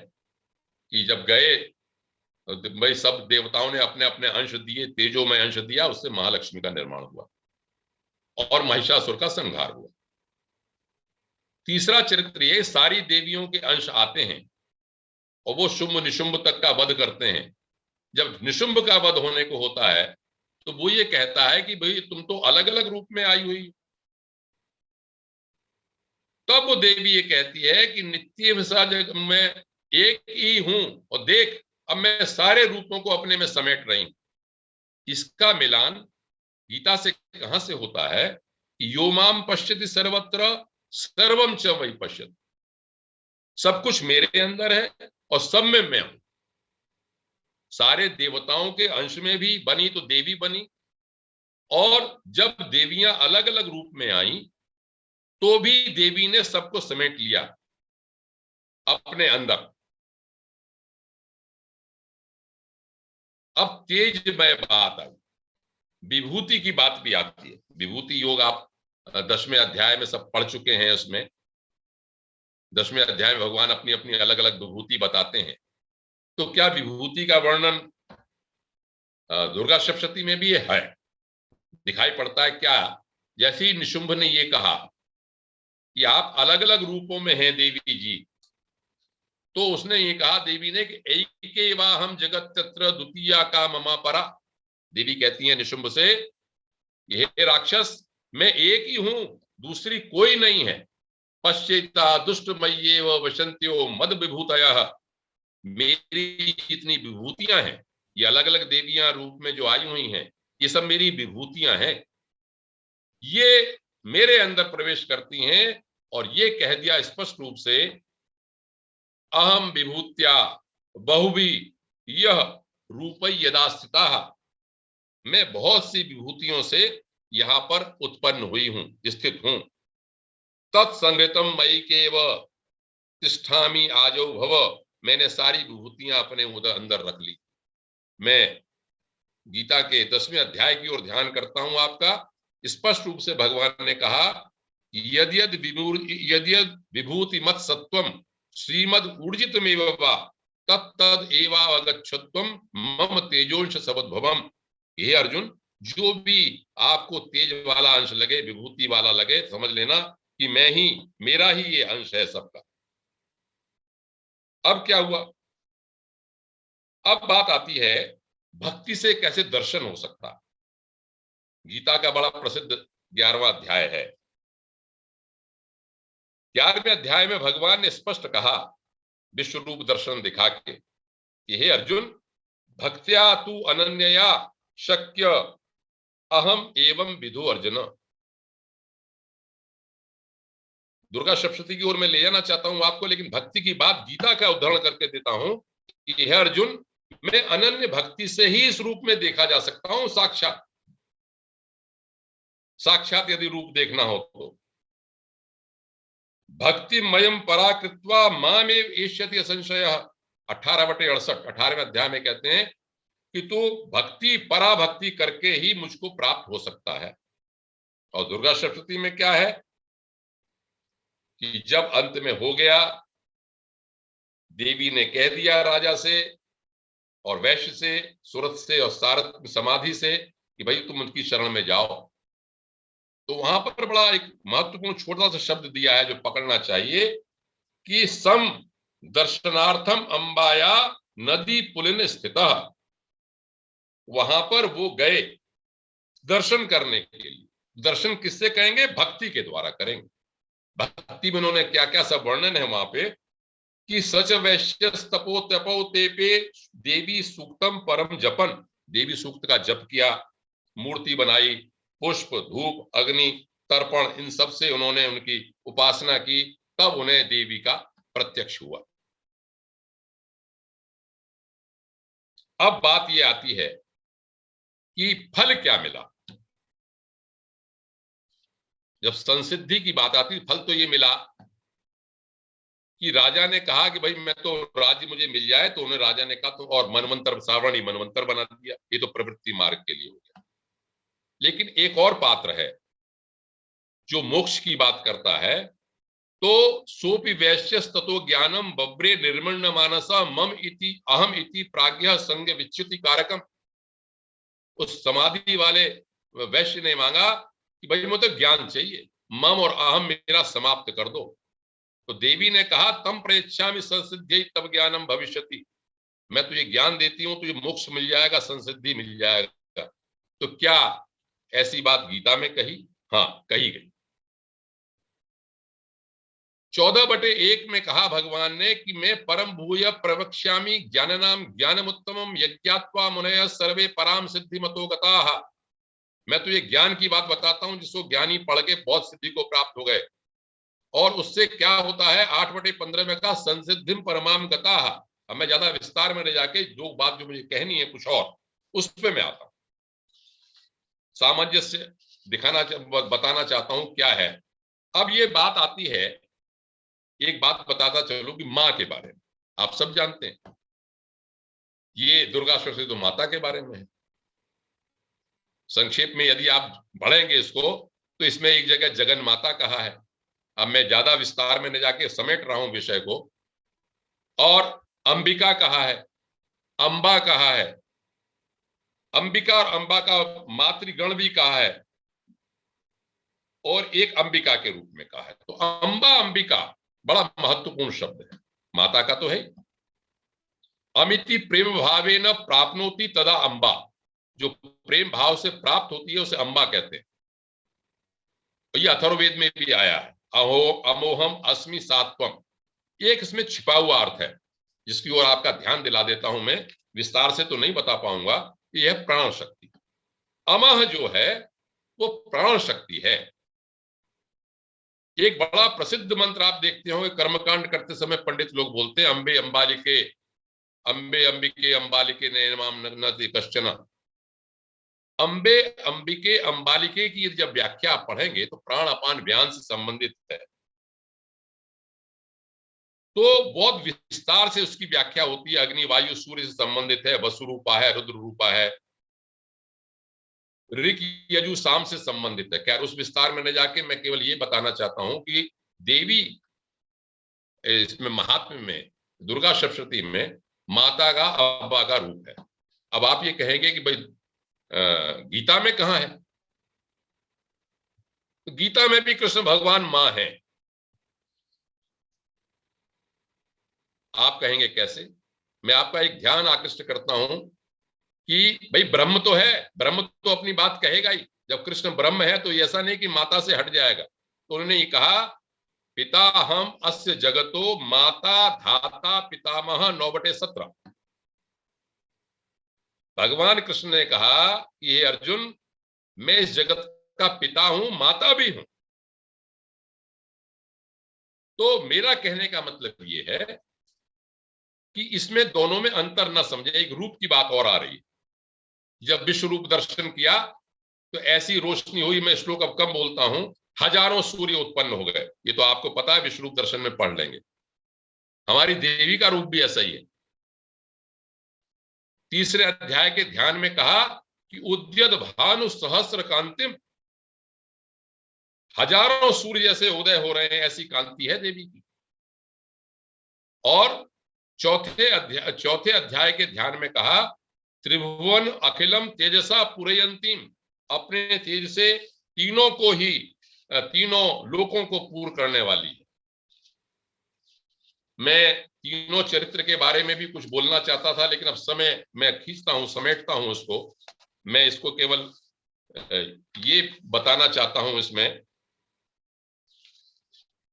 कि जब गए भाई, सब देवताओं ने अपने अपने अंश दिए, तेजोमय अंश दिया, उससे महालक्ष्मी का निर्माण हुआ और महिषासुर का संहार हुआ। तीसरा चरित्र ये, सारी देवियों के अंश आते हैं और वो शुंभ निशुंभ तक का वध करते हैं। जब निशुंभ का वध होने को होता है तो वो ये कहता है कि भाई तुम तो अलग अलग रूप में आई हुई। तब वो देवी ये कहती है कि नित्य विसाज मैं एक ही हूं, और देख अब मैं सारे रूपों को अपने में समेट रही हूं। इसका मिलान गीता से कहां से होता है? यो माम पश्यति सर्वत्र सर्वम च वै पश्यति, सब कुछ मेरे अंदर है और सब में मैं हूं। सारे देवताओं के अंश में भी बनी तो देवी बनी, और जब देवियां अलग अलग रूप में आई तो भी देवी ने सबको समेट लिया अपने अंदर। अब तेजमय बात आई, विभूति की बात भी आती है। विभूति योग आप 10वें अध्याय में सब पढ़ चुके हैं। उसमें 10वें अध्याय में भगवान अपनी अपनी अलग अलग विभूति बताते हैं। तो क्या विभूति का वर्णन दुर्गा सप्तशती में भी है? दिखाई पड़ता है क्या? जैसे ही निशुंभ ने ये कहा कि आप अलग अलग रूपों में हैं देवी जी, तो उसने ये कहा देवी ने कि एके वा हम जगत तत्र द्वितीया का ममा परा। देवी कहती है निशुंभ से, हे राक्षस, मैं एक ही हूं, दूसरी कोई नहीं है। पश्चेता दुष्टमय्येव वसंत्यो मद विभूतयः, मेरी जितनी विभूतियां हैं, ये अलग अलग देवियां रूप में जो आई हुई हैं, ये सब मेरी विभूतियां हैं। ये मेरे अंदर प्रवेश करती हैं और ये कह दिया स्पष्ट रूप से, अहम विभूत्या बहुवी यह रूपै यदा स्थिता, मैं बहुत सी विभूतियों से यहां पर उत्पन्न हुई हूं, स्थित हूं। तत्संगतम मयि केव तिष्ठामि आजो भव, मैंने सारी विभूतियां अपने उधर अंदर रख ली। मैं गीता के 10वें अध्याय की ओर ध्यान करता हूं आपका। स्पष्ट रूप से भगवान ने कहा, यद्यद विभूति मत सत्वम श्रीमद ऊर्जितमेव वा तत्तद एवावगच्छत्वम मम तेजोंश समुद्भवम। हे अर्जुन, जो भी आपको तेज वाला अंश लगे, विभूति वाला लगे, समझ लेना कि मैं ही, मेरा ही ये अंश है सबका। अब क्या हुआ? अब बात आती है भक्ति से कैसे दर्शन हो सकता। गीता का बड़ा प्रसिद्ध 11वां अध्याय है। 11वें अध्याय में भगवान ने स्पष्ट कहा, विश्व रूप दर्शन दिखा के, कि हे अर्जुन, भक्त्या तू अनन्यया शक्य अहम एवं विदु अर्जुन। दुर्गा सप्तशती की ओर मैं ले जाना चाहता हूं आपको, लेकिन भक्ति की बात गीता का उदाहरण करके देता हूं कि हे अर्जुन, मैं अनन्य भक्ति से ही इस रूप में देखा जा सकता हूं। साक्षात यदि रूप देखना हो तो भक्ति मयम पराकृत्वा मामेव एष्यति संशय। 18/68 18वें अध्याय में कहते हैं कि तू भक्ति पराभक्ति करके ही मुझको प्राप्त हो सकता है। और दुर्गा सप्तशती में क्या है कि जब अंत में हो गया, देवी ने कह दिया राजा से और वैश्य से, सूरत से और सारथ समाधि से कि भाई तुम उनकी शरण में जाओ, तो वहां पर बड़ा एक महत्वपूर्ण छोटा सा शब्द दिया है जो पकड़ना चाहिए कि सम दर्शनार्थम अंबाया नदी पुलिन स्थितः। वहां पर वो गए दर्शन करने के लिए। दर्शन किससे करेंगे? भक्ति के द्वारा करेंगे। भक्ति में उन्होंने क्या क्या सब वर्णन है वहां पे कि सच वैश्य तपो तपो तेपे देवी सूक्तम परम जपन। देवी सूक्त का जप किया, मूर्ति बनाई, पुष्प धूप अग्नि तर्पण इन सब से उन्होंने उनकी उपासना की, तब उन्हें देवी का प्रत्यक्ष हुआ। अब बात यह आती है कि फल क्या मिला। जब संसिद्धि की बात आती, फल तो ये मिला कि राजा ने कहा कि भाई मैं तो राज्य मुझे मिल जाए, तो उन्हें राजा ने कहा तो, और मनवंतर सावरणी मनवंतर बना दिया। ये तो प्रवृत्ति मार्ग के लिए हो गया। लेकिन एक और पात्र है जो मोक्ष की बात करता है, तो सोपि वैश्य ततो ज्ञानम बब्रे निर्मण मानसा मम इति अहम इति प्राज्ञ संग विच्युति कारकम। उस समाधि वाले वैश्य ने मांगा कि भाई मुझे तो ज्ञान चाहिए, मम और अहम मेरा समाप्त कर दो। तो देवी ने कहा, तम प्रेच्छामि संसिद्ध्यै तब ज्ञानम भविष्यति। मैं तुझे ज्ञान देती हूं, तुझे मोक्ष मिल जाएगा, संसिद्धि मिल जाएगा। तो क्या ऐसी बात गीता में कही? हाँ, कही गई। 14/1 में कहा भगवान ने कि मैं परम भूय प्रवक्ष्यामि ज्ञाननाम ज्ञानमुत्तमम यज्ञात्वा मुनयः सर्वे पराम सिद्धि मतो गताः। मैं तुझे ज्ञान की बात बताता हूं जिसको ज्ञानी पढ़ के बहुत सिद्धि को प्राप्त हो गए। और उससे क्या होता है? 8/15 में कहा संसिद्धिम परमाम गताः। अब मैं ज्यादा विस्तार में ले जाके जो बात जो मुझे कहनी है कुछ और, उस पे मैं आता हूं। सामंजस्य बताना चाहता हूं क्या है। अब ये बात आती है, एक बात बताता चलो कि मां के बारे में। आप सब जानते हैं ये दुर्गा सप्तशती तो माता के बारे में है। संक्षेप में यदि आप पढ़ेंगे इसको, तो इसमें एक जगह जगन माता कहा है। अब मैं ज्यादा विस्तार में न जाके समेट रहा हूं विषय को। और अंबिका कहा है, अंबा कहा है, अंबिका और अंबा का मातृगण भी कहा है, और एक अंबिका के रूप में कहा है। तो अंबा अंबिका बड़ा महत्वपूर्ण शब्द है। माता का तो है। अमिति प्रेम भावे न प्राप्नोति तदा अंबा। जो प्रेम भाव से प्राप्त होती है उसे अंबा कहते हैं। तो ये अथर्ववेद में भी आया है, अहो अमोहम अस्मि सात्वम। एक इसमें छिपा हुआ अर्थ है जिसकी ओर आपका ध्यान दिला देता हूं मैं। विस्तार से तो नहीं बता पाऊंगा। यह प्राण शक्ति, अमह जो है वो प्राण शक्ति है। एक बड़ा प्रसिद्ध मंत्र आप देखते होंगे, कर्मकांड करते समय पंडित लोग बोलते हैं, अम्बे अंबालिके अम्बे अंबिके अंबालिके नैनमाम नति कश्चन। अम्बे अंबिके अंबालिके की जब व्याख्या आप पढ़ेंगे तो प्राण अपान व्यान से संबंधित है, तो बहुत विस्तार से उसकी व्याख्या होती है। अग्नि वायु सूर्य से संबंधित है, वसु रूपा है, रुद्र रूपा है, ऋक यजु साम से संबंधित है। खैर उस विस्तार में न जाके मैं केवल ये बताना चाहता हूं कि देवी इसमें महात्म्य में दुर्गा सप्तशती में माता का अब्बा का रूप है। अब आप ये कहेंगे कि भाई गीता में कहां है? तो गीता में भी कृष्ण भगवान मां है। आप कहेंगे कैसे? मैं आपका एक ध्यान आकृष्ट करता हूं कि भाई ब्रह्म तो है, ब्रह्म तो अपनी बात कहेगा ही। जब कृष्ण ब्रह्म है तो ऐसा नहीं कि माता से हट जाएगा। तो उन्होंने ये कहा, पिता हम अस्य जगतो माता धाता पितामह 9/17। भगवान कृष्ण ने कहा कि हे अर्जुन, मैं इस जगत का पिता हूं, माता भी हूं। तो मेरा कहने का मतलब ये है कि इसमें दोनों में अंतर न समझे। एक रूप की बात और आ रही है। जब विश्व रूप दर्शन किया तो ऐसी रोशनी हुई, मैं श्लोक अब कम बोलता हूं, हजारों सूर्य उत्पन्न हो गए। ये तो आपको पता है, विश्व रूप दर्शन में पढ़ लेंगे। हमारी देवी का रूप भी ऐसा ही है। तीसरे अध्याय के ध्यान में कहा कि उद्यत भानु सहस्र कांतिम, हजारों सूर्य जैसे उदय हो रहे हैं, ऐसी कांति है देवी की। और चौथे अध्याय के ध्यान में कहा, त्रिभुवन अखिलम तेजसा पुरयंतीम, अपने तेज से तीनों को ही, तीनों लोकों को पूर्ण करने वाली है। मैं तीनों चरित्र के बारे में भी कुछ बोलना चाहता था, लेकिन अब समय मैं खींचता हूं, समेटता हूं उसको। मैं इसको केवल ये बताना चाहता हूं इसमें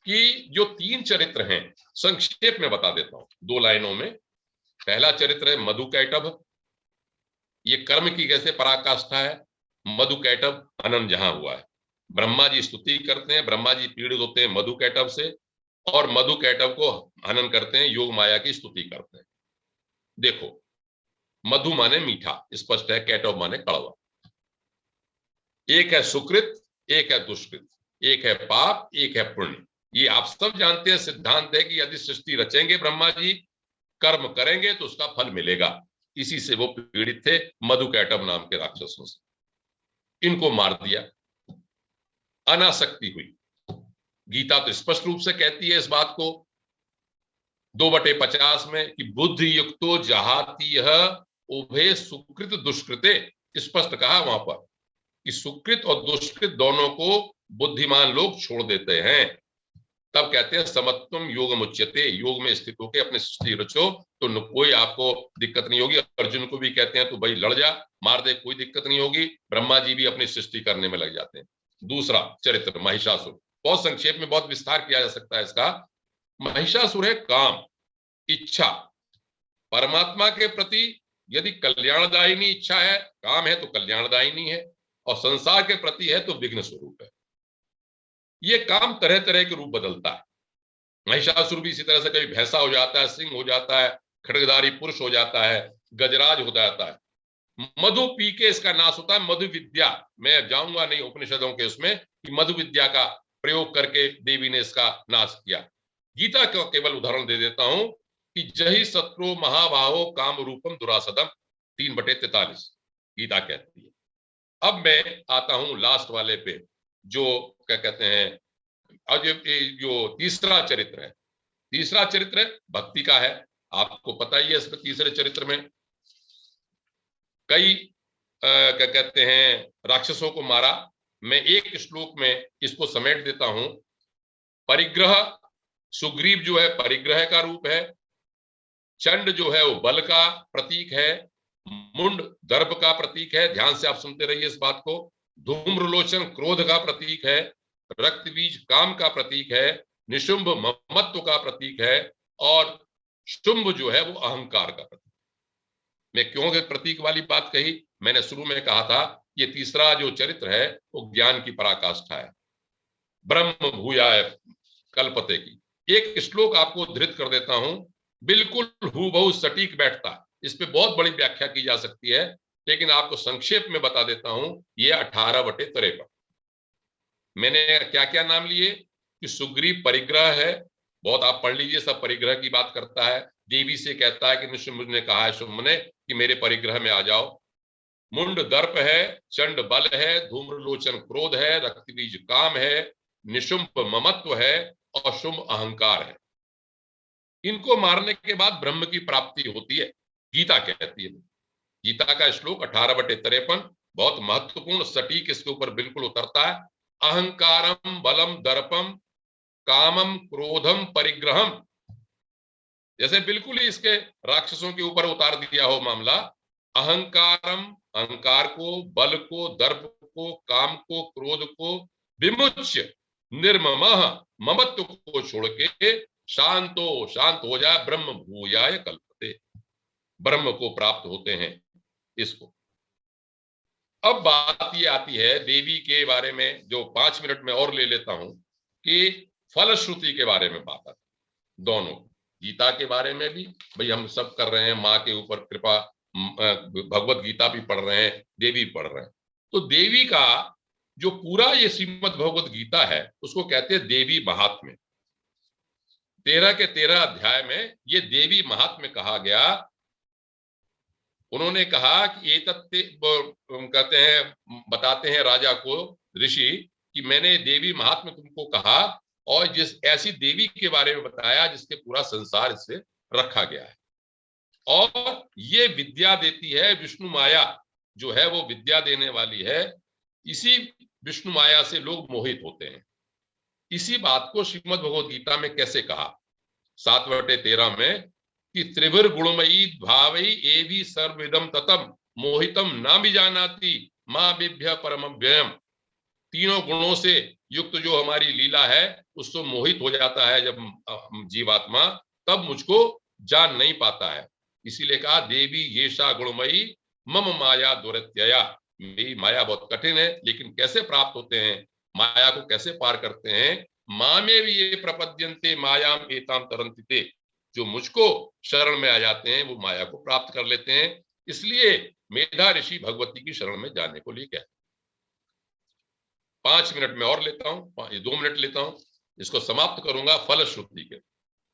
कि जो 3 चरित्र हैं, संक्षेप में बता देता हूं 2 लाइनों में। पहला चरित्र है मधुकैटभ। ये कर्म की कैसे पराकाष्ठा है। मधुकैटभ हनन जहां हुआ है, ब्रह्मा जी स्तुति करते हैं, ब्रह्मा जी पीड़ित होते हैं मधुकैटभ से, और मधुकैटभ को हनन करते हैं, योग माया की स्तुति करते हैं। देखो, मधु माने मीठा, स्पष्ट है, कैटभ माने कड़वा। एक है सुकृत, एक है दुष्कृत, एक है पाप, एक है पुण्य। ये आप सब जानते हैं। सिद्धांत है कि यदि सृष्टि रचेंगे ब्रह्मा जी, कर्म करेंगे तो उसका फल मिलेगा। इसी से वो पीड़ित थे मधुकैटभ नाम के राक्षसों से। इनको मार दिया, अनासक्ति हुई। गीता तो स्पष्ट रूप से कहती है इस बात को 2/50 में कि बुद्धि युक्तो जहाती उभे सुकृत दुष्कृते। स्पष्ट कहा वहां पर कि सुकृत और दुष्कृत दोनों को बुद्धिमान लोग छोड़ देते हैं। तब कहते हैं समत्वम योग मुच्यते, योग में स्थित होकर अपने सृष्टि रचो तो कोई आपको दिक्कत नहीं होगी। अर्जुन को भी कहते हैं तो भाई लड़ जा, मार दे, कोई दिक्कत नहीं होगी। ब्रह्मा जी भी अपनी सृष्टि करने में लग जाते हैं। दूसरा चरित्र महिषासुर, बहुत संक्षेप में बहुत विस्तार किया जा सकता है इसका। महिषासुर है काम, इच्छा। परमात्मा के प्रति यदि कल्याणदायिनी इच्छा है, काम है तो कल्याणदायिनी है, और संसार के प्रति है तो विघ्न स्वरूप है। ये काम तरह तरह के रूप बदलता है। महिषासुर भी इसी तरह से कभी भैंसा हो जाता है, सिंह हो जाता है, खड्गधारी पुरुष हो जाता है, गजराज हो जाता है। मधु पी के इसका नाश होता है। मधु विद्या, मैं जाऊंगा नहीं उपनिषदों के उसमें कि मधु विद्या का प्रयोग करके देवी ने इसका नाश किया। गीता का केवल उदाहरण दे देता हूं कि जही शत्रु महाबाहो काम रूपम दुरासदम 3/43 गीता कहती है। अब मैं आता हूं लास्ट वाले पे, जो क्या कहते हैं, और जो तीसरा चरित्र है, तीसरा चरित्र भक्ति का है। आपको पता ही है इसमें तीसरे चरित्र में कई क्या कहते हैं राक्षसों को मारा। मैं एक श्लोक में इसको समेट देता हूं। परिग्रह, सुग्रीव जो है परिग्रह का रूप है। चंड जो है वो बल का प्रतीक है। मुंड दर्प का प्रतीक है, ध्यान से आप सुनते रहिए इस बात को। धूम्रलोचन क्रोध का प्रतीक है। रक्त बीज काम का प्रतीक है। निशुंभ ममत्व का प्रतीक है, और शुंभ जो है वो अहंकार का प्रतीक। मैं क्यों प्रतीक वाली बात कही? मैंने शुरू में कहा था ये तीसरा जो चरित्र है वो ज्ञान की पराकाष्ठा है। ब्रह्म भूयाय कल्पते की एक श्लोक आपको उद्धृत कर देता हूं, बिल्कुल हूबहू सटीक बैठता है। इस पे बहुत बड़ी व्याख्या की जा सकती है, लेकिन आपको संक्षेप में बता देता हूं। ये 18/53 मैंने क्या क्या नाम लिए कि सुग्रीव परिग्रह है, बहुत आप पढ़ लीजिए, सब परिग्रह की बात करता है। देवी से कहता है कि निशुंभ ने कहा है शुंभ ने कि मेरे परिग्रह में आ जाओ। मुंड दर्प है, चंड बल है, धूम्रलोचन क्रोध है, रक्तबीज काम है, निशुंभ ममत्व है और शुंभ अहंकार है। इनको मारने के बाद ब्रह्म की प्राप्ति होती है, गीता कहती है। गीता का श्लोक 18/53 बहुत महत्वपूर्ण, सटीक इसके ऊपर बिल्कुल उतरता है। अहंकारम बलम दर्पम कामम क्रोधम परिग्रहम, जैसे बिल्कुल ही इसके राक्षसों के ऊपर उतार दिया हो मामला। अहंकारम, अहंकार को, बल को, दर्प को, काम को, क्रोध को, विमुच्य निर्ममः, ममत्व को छोड़ के शांत हो जाए, ब्रह्म भूयाय कल्पते, ब्रह्म को प्राप्त होते हैं इसको। अब बात ये आती है देवी के बारे में, जो 5 मिनट में और ले लेता हूं कि फलश्रुति के बारे में बात आती, दोनों गीता के बारे में भी, भाई हम सब कर रहे हैं, माँ के ऊपर कृपा, भगवत गीता भी पढ़ रहे हैं, देवी पढ़ रहे हैं। तो देवी का जो पूरा ये श्रीमद् भगवत गीता है उसको कहते हैं देवी महात्म्य। 13 के 13 अध्याय में ये देवी महात्म्य कहा गया। उन्होंने कहा कि ये कहते हैं, बताते हैं राजा को ऋषि कि मैंने देवी महात्म्य तुमको कहा और जिस ऐसी देवी के बारे में बताया जिसके पूरा संसार इससे रखा गया है, और ये विद्या देती है, विष्णु माया जो है वो विद्या देने वाली है। इसी विष्णु माया से लोग मोहित होते हैं। इसी बात को श्रीमद् भगवद गीता में कैसे कहा 7/13 में कि त्रिभुर गुणमयी भावई एवि सर्वविदम ततम मोहितम ना भी जानाति माँ बिभ्य परम व्ययम। तीनों गुणों से युक्त जो हमारी लीला है उससे मोहित हो जाता है जब जीवात्मा, तब मुझको जान नहीं पाता है। इसीलिए कहा देवी येषा गुणमयी मम माया दुरत्यया, मेरी माया बहुत कठिन है, लेकिन कैसे प्राप्त होते हैं, माया को कैसे पार करते हैं। माँ में भी ये प्रपद्यन्ते मायाम एताम तरन्ति, जो मुझको शरण में आ जाते हैं वो माया को प्राप्त कर लेते हैं। इसलिए मेधा ऋषि भगवती की शरण में जाने को लिए कहते। 5 मिनट में और लेता हूं, 2 मिनट लेता हूं, इसको समाप्त करूंगा फलश्रुति के।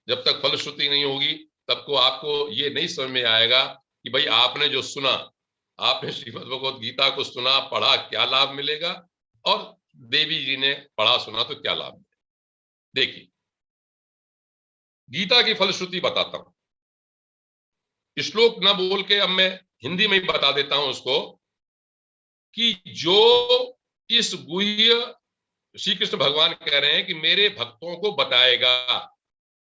जब तक फलश्रुति नहीं होगी तब को आपको ये नहीं समझ में आएगा कि भाई आपने जो सुना, आपने श्रीमद् भगवत गीता को सुना पढ़ा, क्या लाभ मिलेगा, और देवी जी ने पढ़ा सुना तो क्या लाभ मिलेगा। देखिए गीता की फलश्रुति बताता हूं, श्लोक ना बोल के अब मैं हिंदी में ही बता देता हूं उसको, कि जो इस गुह्य श्री कृष्ण भगवान कह रहे हैं कि मेरे भक्तों को बताएगा,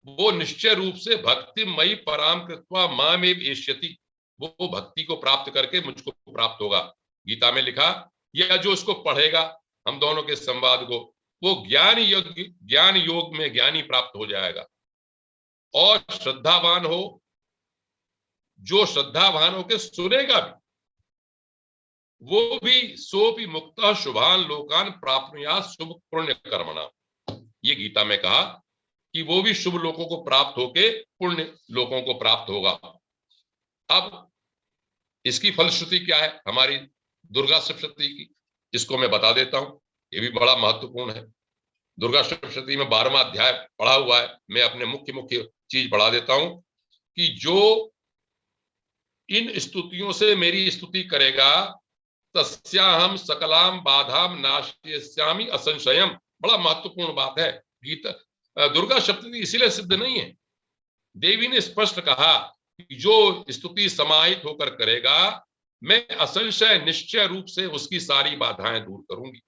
वो निश्चय रूप से भक्तिमयी पराम कृत्वा मामेव एष्यति, वो भक्ति को प्राप्त करके मुझको प्राप्त होगा। गीता में लिखा, या जो उसको पढ़ेगा, हम दोनों के संवाद को, वो ज्ञान योग में ज्ञानी प्राप्त हो जाएगा। और श्रद्धावान हो, जो श्रद्धावान होकर सुनेगा भी, वो भी सोपि मुक्तः शुभान लोकान प्राप्नुयात् शुभ पुण्य कर्मणा। ये गीता में कहा कि वो भी शुभ लोगों को प्राप्त होके पुण्य लोगों को प्राप्त होगा। अब इसकी फलश्रुति क्या है हमारी दुर्गा सप्तशती की, इसको मैं बता देता हूं, ये भी बड़ा महत्वपूर्ण है। दुर्गा सप्तशती में 12वां अध्याय पढ़ा हुआ है, मैं अपने मुख्य चीज बढ़ा देता हूं कि जो इन स्तुतियों से मेरी स्तुति करेगा तस्याहम सकलाम बाधाम नाशयिष्यामि असंशयम। बड़ा महत्वपूर्ण बात है। गीता दुर्गा सप्तशती इसीलिए सिद्ध नहीं है, देवी ने स्पष्ट कहा कि जो स्तुति समाहित होकर करेगा मैं असंशय निश्चय रूप से उसकी सारी बाधाएं दूर करूंगी।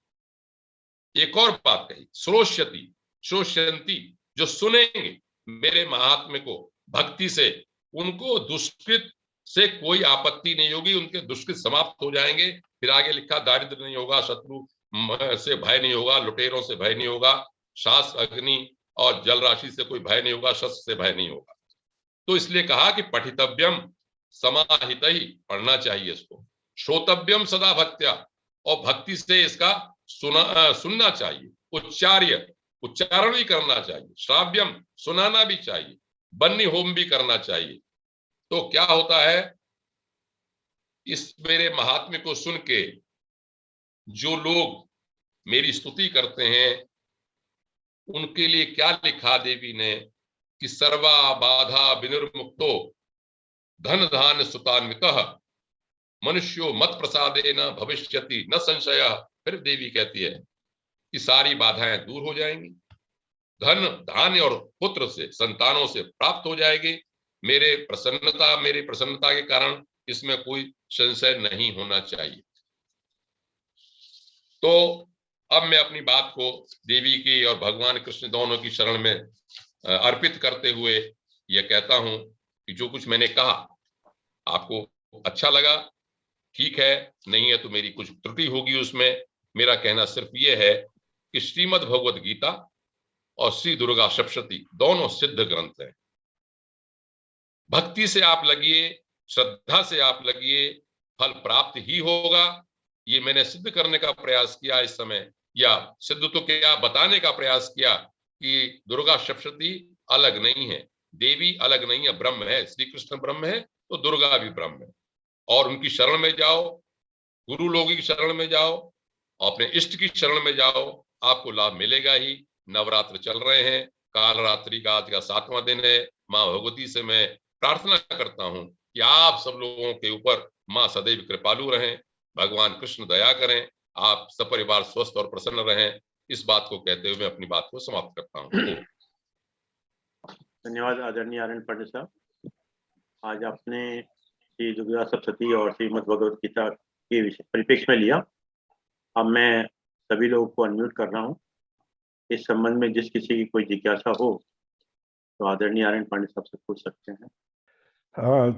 एक और बात कही, श्रोष्यति श्रोष्यंती, जो सुनेंगे मेरे महात्म्य को भक्ति से, उनको दुष्कृत से कोई आपत्ति नहीं होगी, उनके दुष्कृत समाप्त हो जाएंगे। फिर आगे लिखा, दारिद्र नहीं होगा, शत्रु से भय नहीं होगा, लुटेरों से भय नहीं होगा, श्वास अग्नि और जल राशि से कोई भय नहीं होगा, शस्त्र से भय नहीं होगा। तो इसलिए कहा कि पठितव्यम समाहित ही, पढ़ना चाहिए इसको, श्रोतव्यम सदा भक्त्या, और भक्ति से इसका सुनना चाहिए, उच्चारण भी करना चाहिए, श्राव्यम सुनाना भी चाहिए, बन्नी होम भी करना चाहिए। तो क्या होता है, इस मेरे महात्म्य को सुन के जो लोग मेरी स्तुति करते हैं, उनके लिए क्या लिखा देवी ने कि सर्वा बाधा विनिर्मुक्तो धन धान सुतान्वितः मनुष्यो मत प्रसादे न भविष्यति न संशय। फिर देवी कहती है कि सारी बाधाएं दूर हो जाएंगी, धन धान्य और पुत्र से, संतानों से प्राप्त हो जाएगी। मेरी प्रसन्नता के कारण इसमें कोई संशय नहीं होना चाहिए। तो अब मैं अपनी बात को देवी की और भगवान कृष्ण दोनों की शरण में अर्पित करते हुए यह कहता हूं कि जो कुछ मैंने कहा आपको अच्छा लगा, ठीक है, नहीं है तो मेरी कुछ त्रुटि होगी उसमें। मेरा कहना सिर्फ ये है कि श्रीमद् भगवद गीता और श्री दुर्गा सप्तशती दोनों सिद्ध ग्रंथ हैं। भक्ति से आप लगिए, श्रद्धा से आप लगिए, फल प्राप्त ही होगा। ये मैंने सिद्ध करने का प्रयास किया इस समय, या सिद्ध तो क्या, बताने का प्रयास किया कि दुर्गा सप्तशती अलग नहीं है, देवी अलग नहीं है, ब्रह्म है। श्री कृष्ण ब्रह्म है तो दुर्गा भी ब्रह्म है। और उनकी शरण में जाओ, गुरु लोगों की शरण में जाओ, अपने इष्ट की शरण में जाओ, आपको लाभ मिलेगा ही। नवरात्र चल रहे हैं, काल रात्रि का आज का 7वां दिन है। माँ भगवती से मैं प्रार्थना करता हूं कि आप सब लोगों के ऊपर माँ सदैव कृपालु रहें, भगवान कृष्ण दया करें, आप सपरिवार स्वस्थ और प्रसन्न रहें। इस बात को कहते हुए मैं अपनी बात को समाप्त करता हूँ। धन्यवाद आदरणीय आर्यन पांडे साहब। आज आपने श्री दुर्गा सप्तशती और श्रीमद् भगवद गीता के विषय परिप्रेक्ष्य में लिया। अब मैं सभी लोगों को अनम्यूट कर रहा हूँ। इस संबंध में जिस किसी की कोई जिज्ञासा हो तो आदरणीय आर्यन पांडे साहब से पूछ सकते हैं। हाँ,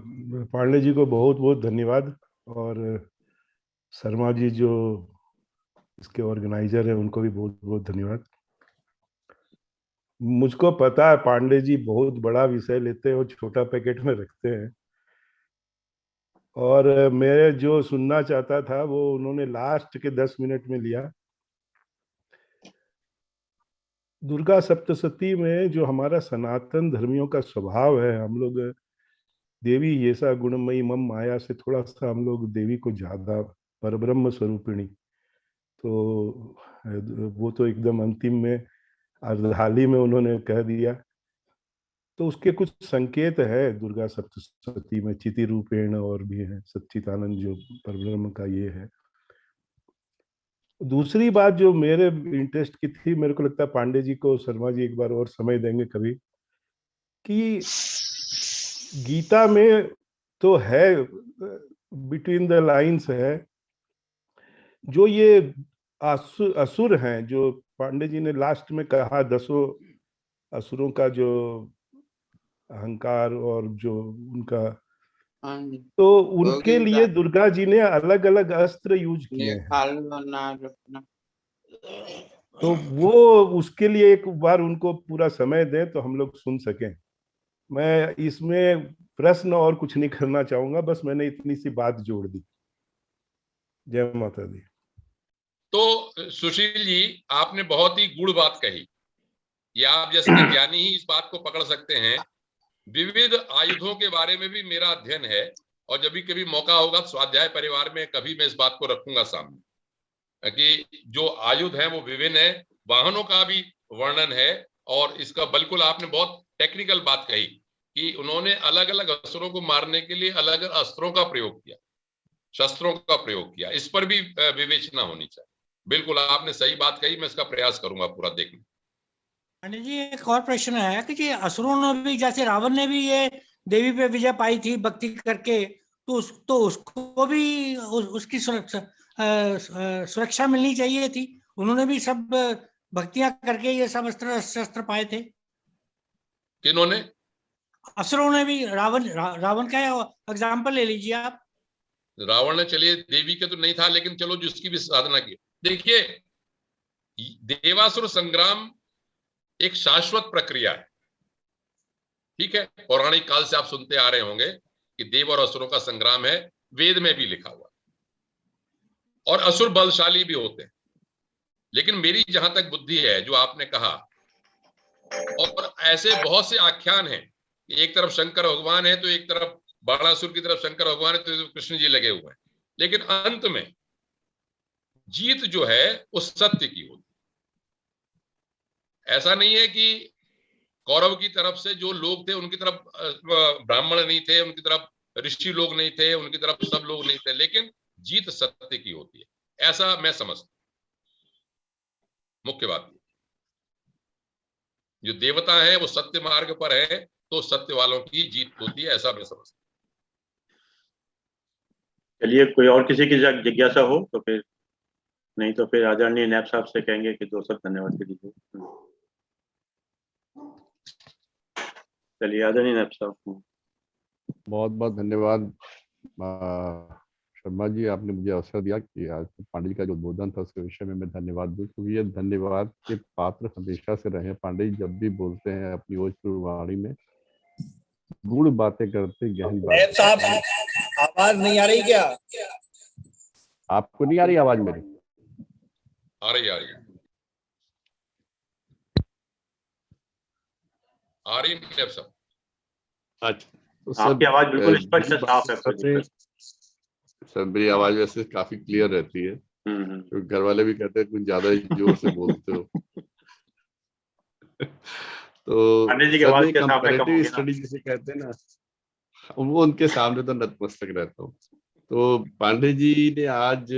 पांडे जी को बहुत बहुत धन्यवाद, और शर्मा जी जो इसके ऑर्गेनाइजर हैं उनको भी बहुत बहुत धन्यवाद। मुझको पता है पांडे जी बहुत बड़ा विषय लेते हैं और छोटा पैकेट में रखते हैं, और मैं जो सुनना चाहता था वो उन्होंने लास्ट के 10 मिनट में लिया। दुर्गा सप्तशती में जो हमारा सनातन धर्मियों का स्वभाव है, हम लोग देवी ये सा गुणमयी मम माया से थोड़ा सा हम लोग देवी को ज्यादा परब्रह्म स्वरूपिणी, तो वो तो एकदम अंतिम में अर्धाली में उन्होंने कह दिया। तो उसके कुछ संकेत है दुर्गा सप्तशती में, चिति रूपेण और भी है, सच्चिदानंद जो परब्रह्म का ये है। दूसरी बात जो मेरे इंटरेस्ट की थी, मेरे को लगता है पांडे जी को शर्मा जी एक बार और समय देंगे कभी, कि गीता में तो है, बिटवीन द लाइंस है, जो ये असुर हैं, जो पांडे जी ने लास्ट में कहा 10 असुरों का जो अहंकार और जो उनका, तो उनके लिए दुर्गा जी ने अलग अलग अस्त्र यूज किए हैं। तो वो उसके लिए एक बार उनको पूरा समय दें तो हम लोग सुन सकें। मैं इसमें प्रश्न और कुछ नहीं करना चाहूंगा, बस मैंने इतनी सी बात जोड़ दी। जय माता दी। तो सुशील जी, आपने बहुत ही गूढ़ बात कही। ये आप जैसे ज्ञानी ही इस बात को पकड़ सकते हैं। विविध आयुधों के बारे में भी मेरा अध्ययन है, और जब भी कभी मौका होगा स्वाध्याय परिवार में कभी मैं इस बात को रखूंगा सामने, कि जो आयुध हैं वो विभिन्न है, वाहनों का भी वर्णन है। और इसका बिल्कुल आपने बहुत टेक्निकल बात कही कि उन्होंने अलग अलग असुरों को मारने के लिए अलग अलग अस्त्रों का प्रयोग किया, शस्त्रों का प्रयोग किया। इस पर भी विवेचना होनी चाहिए। बिल्कुल आपने सही बात कही, मैं इसका प्रयास करूंगा पूरा देखने। पांडे जी, एक और प्रश्न है कि जी असुरों ने भी, जैसे रावण ने भी ये देवी पे विजय पाई थी भक्ति करके, तो उसको भी उसकी सुरक्षा मिलनी चाहिए थी। उन्होंने भी सब भक्तियां करके ये सब अस्त्र शस्त्र पाए थे। किन्होंने? असुरों ने भी। रावण का एग्जाम्पल ले लीजिए आप। रावण ने, चलिए देवी के तो नहीं था, लेकिन चलो जिसकी भी साधना की। देखिए, देवासुर संग्राम एक शाश्वत प्रक्रिया है, ठीक है। पौराणिक काल से आप सुनते आ रहे होंगे कि देव और असुरों का संग्राम है, वेद में भी लिखा हुआ। और असुर बलशाली भी होते हैं, लेकिन मेरी जहां तक बुद्धि है, जो आपने कहा, और ऐसे बहुत से आख्यान हैं, एक तरफ शंकर भगवान है तो एक तरफ बाणासुर की तरफ शंकर भगवान है तो कृष्ण जी लगे हुए हैं, लेकिन अंत में जीत जो है वो सत्य की होती है। ऐसा नहीं है कि कौरव की तरफ से जो लोग थे उनकी तरफ ब्राह्मण नहीं थे, उनकी तरफ ऋषि लोग नहीं थे, उनकी तरफ सब लोग नहीं थे, लेकिन जीत सत्य की होती है, ऐसा मैं समझता। मुख्य बात जो देवता है वो सत्य मार्ग पर है तो सत्य वालों की जीत होती है, ऐसा मैं समझता। चलिए, कोई और किसी की जिज्ञासा हो तो फिर, नहीं तो फिर आदरणीय नैब साहब से कहेंगे कि 2 शब्द धन्यवाद के दीजिए। चलिए आदरणीय नैब साहब। बहुत बहुत धन्यवाद शर्मा जी, आपने मुझे अवसर दिया कि आज पांडे जी का जो उद्बोधन था उसके विषय में मैं धन्यवाद दूं, क्योंकि ये धन्यवाद के पात्र हमेशा से रहे। पांडे जी जब भी बोलते हैं अपनी भोजपुरी वाणी में गूढ़ बातें करते, गहन बातें। साहब आवाज नहीं आ रही क्या? आपको नहीं आ रही आवाज मेरी? आ रही आ रही नैब साहब। अच्छा, तो आपकी आवाज बिल्कुल स्पष्ट साफ है सर। मेरी आवाज वैसे काफी क्लियर रहती है, तो घर वाले भी कहते हैं कुछ ज्यादा ही जोर से बोलते हो। तो कंपैरेटिव स्टडी जिसे कहते हैं ना, वो उनके सामने तो नतमस्तक रहता हूँ। तो पांडे जी ने आज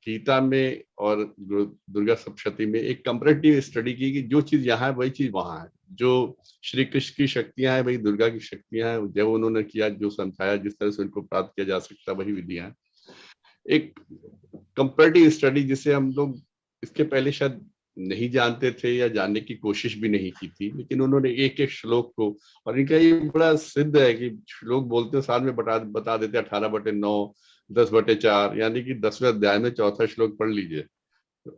गीता में और दुर्गा सप्तशती में एक कंपैरेटिव स्टडी की कि जो चीज यहाँ है वही चीज वहां है, जो श्री कृष्ण की शक्तियां हैं वही दुर्गा की शक्तियां हैं। जब उन्होंने किया, जो समझाया, जिस तरह से उनको प्राप्त किया जा सकता वही विधियां। एक कंपैरेटिव स्टडी जिसे हम लोग इसके पहले शायद नहीं जानते थे या जानने की कोशिश भी नहीं की थी, लेकिन उन्होंने एक एक श्लोक को, और इनका ये बड़ा सिद्ध है कि श्लोक बोलते साल में बता देते 18/9, 10/4, यानी कि 10वें अध्याय में 4था श्लोक पढ़ लीजिए,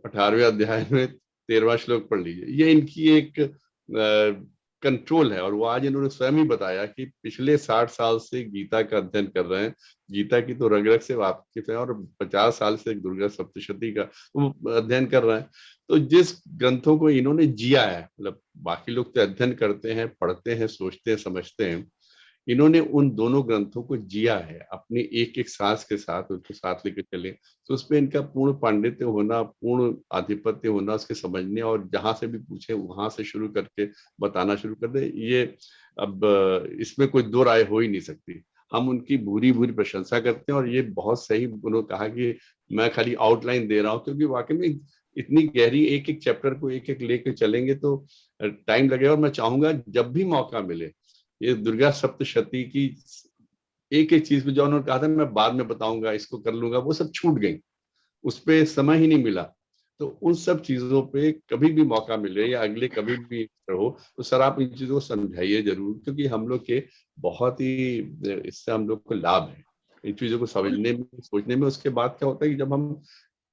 18वें अध्याय में 13वां श्लोक पढ़ लीजिए। ये इनकी एक कंट्रोल है। और वो आज इन्होंने स्वयं ही बताया कि पिछले 60 साल से गीता का अध्ययन कर रहे हैं, गीता की तो रग रग से वाकिफ है, और 50 साल से दुर्गा सप्तशती का अध्ययन कर रहे हैं। तो जिस ग्रंथों को इन्होंने जिया है, मतलब बाकी लोग तो अध्ययन करते हैं, पढ़ते हैं, सोचते हैं, समझते हैं, इन्होंने उन दोनों ग्रंथों को जिया है, अपनी एक एक सांस के साथ उसको साथ लेकर चले। तो उसमें इनका पूर्ण पांडित्य होना, पूर्ण आधिपत्य होना, उसके समझने, और जहां से भी पूछे वहां से शुरू करके बताना शुरू कर दे, ये अब इसमें कोई दो राय हो ही नहीं सकती। हम उनकी भूरी भूरी प्रशंसा करते हैं। और ये बहुत सही उन्होंने कहा कि मैं खाली आउटलाइन दे रहा हूँ, क्योंकि वाकई में इतनी गहरी एक एक चैप्टर को एक एक लेकर चलेंगे तो टाइम लगेगा। और मैं चाहूंगा जब भी मौका मिले, ये दुर्गा सप्तशती की एक एक चीज को जो उन्होंने कहा था मैं बाद में बताऊंगा, इसको कर लूंगा, वो सब छूट गई, उस पर समय ही नहीं मिला। तो उन सब चीजों पे कभी भी मौका मिले या अगले कभी भी हो तो सर आप इन चीजों को समझाइए जरूर, क्योंकि हम लोग के बहुत ही इससे हम लोग को लाभ है इन चीजों को समझने में, सोचने में। उसके बाद क्या होता है कि जब हम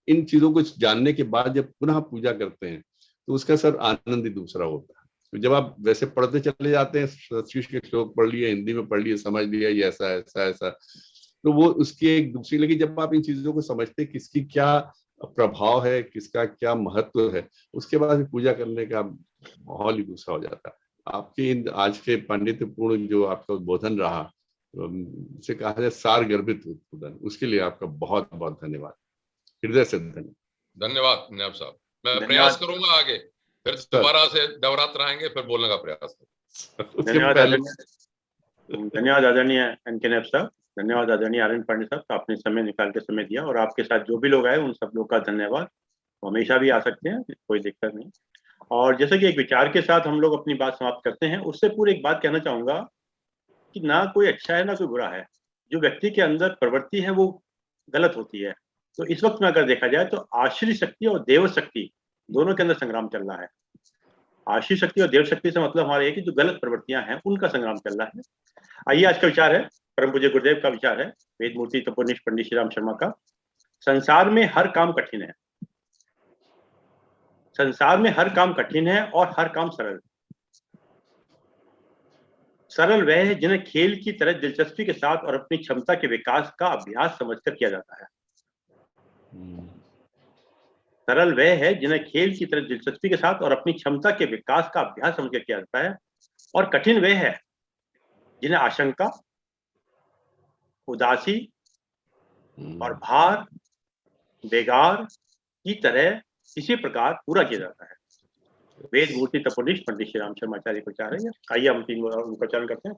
इन चीजों को जानने के बाद जब पुनः पूजा करते हैं तो उसका सर आनंद ही दूसरा होता है। जब आप वैसे पढ़ते चले जाते हैं, संस्कृत के श्लोक पढ़ लिए, हिंदी में पढ़ लिए, समझ लिया ये ऐसा ऐसा ऐसा, तो वो उसकी एक दूसरी, लेकिन जब आप इन चीजों को समझते किसकी क्या प्रभाव है, किसका क्या महत्व है, उसके बाद पूजा करने का माहौल ही दूसरा हो जाता है। आपके इन आज के पांडित्यपूर्ण जो आपका उद्बोधन रहा, से कहा जाए सार गर्भित उद्बोधन, उसके लिए आपका बहुत बहुत धन्यवाद, हृदय से धन्यवाद नायब साहब। मैं प्रयास करूंगा आगे, फिर दोबारा से नवरात्र आएंगे फिर बोलने का प्रयास करूंगा। धन्यवाद आदरणीय एनके नायब साहब, धन्यवाद आदरणीय आर्यन पांडे साहब, आपने समय निकाल के समय दिया। और आपके साथ जो भी लोग आए उन सब लोग का धन्यवाद। हमेशा भी आ सकते हैं, कोई दिक्कत नहीं। और जैसे कि एक विचार के साथ हम लोग अपनी बात समाप्त करते हैं, उससे पूरी एक बात कहना चाहूंगा कि ना कोई अच्छा है ना कोई बुरा है। जो व्यक्ति के अंदर प्रवृत्ति है वो गलत होती है। तो इस वक्त में अगर देखा जाए तो आश्री शक्ति और देव शक्ति दोनों के अंदर संग्राम चल रहा है। आश्री शक्ति और देव शक्ति से मतलब हमारे कि जो गलत प्रवृत्तियां हैं उनका संग्राम चल रहा है। आइए, आज का विचार है परम पूज्य गुरुदेव का विचार है, वेद मूर्ति तपोनिष्ठ पंडित श्री राम शर्मा का। संसार में हर काम कठिन है, संसार में हर काम कठिन है और हर काम सरल। सरल वह है जिन्हें खेल की तरह दिलचस्पी के साथ और अपनी क्षमता के विकास का अभ्यास समझकर किया जाता है। सरल वह है जिन्हें खेल की तरह दिलचस्पी के साथ और अपनी क्षमता के विकास का अभ्यास समझकर किया जाता है, और कठिन वह है जिन्हें आशंका, उदासी और भार, बेगार की तरह किसी प्रकार पूरा किया जाता है। वेद मूर्ति तपोनिष्ठ पंडित श्री राम शर्माचार्य को चाह रहे हैं। आइए हम तीन उनका उच्चारण करते हैं।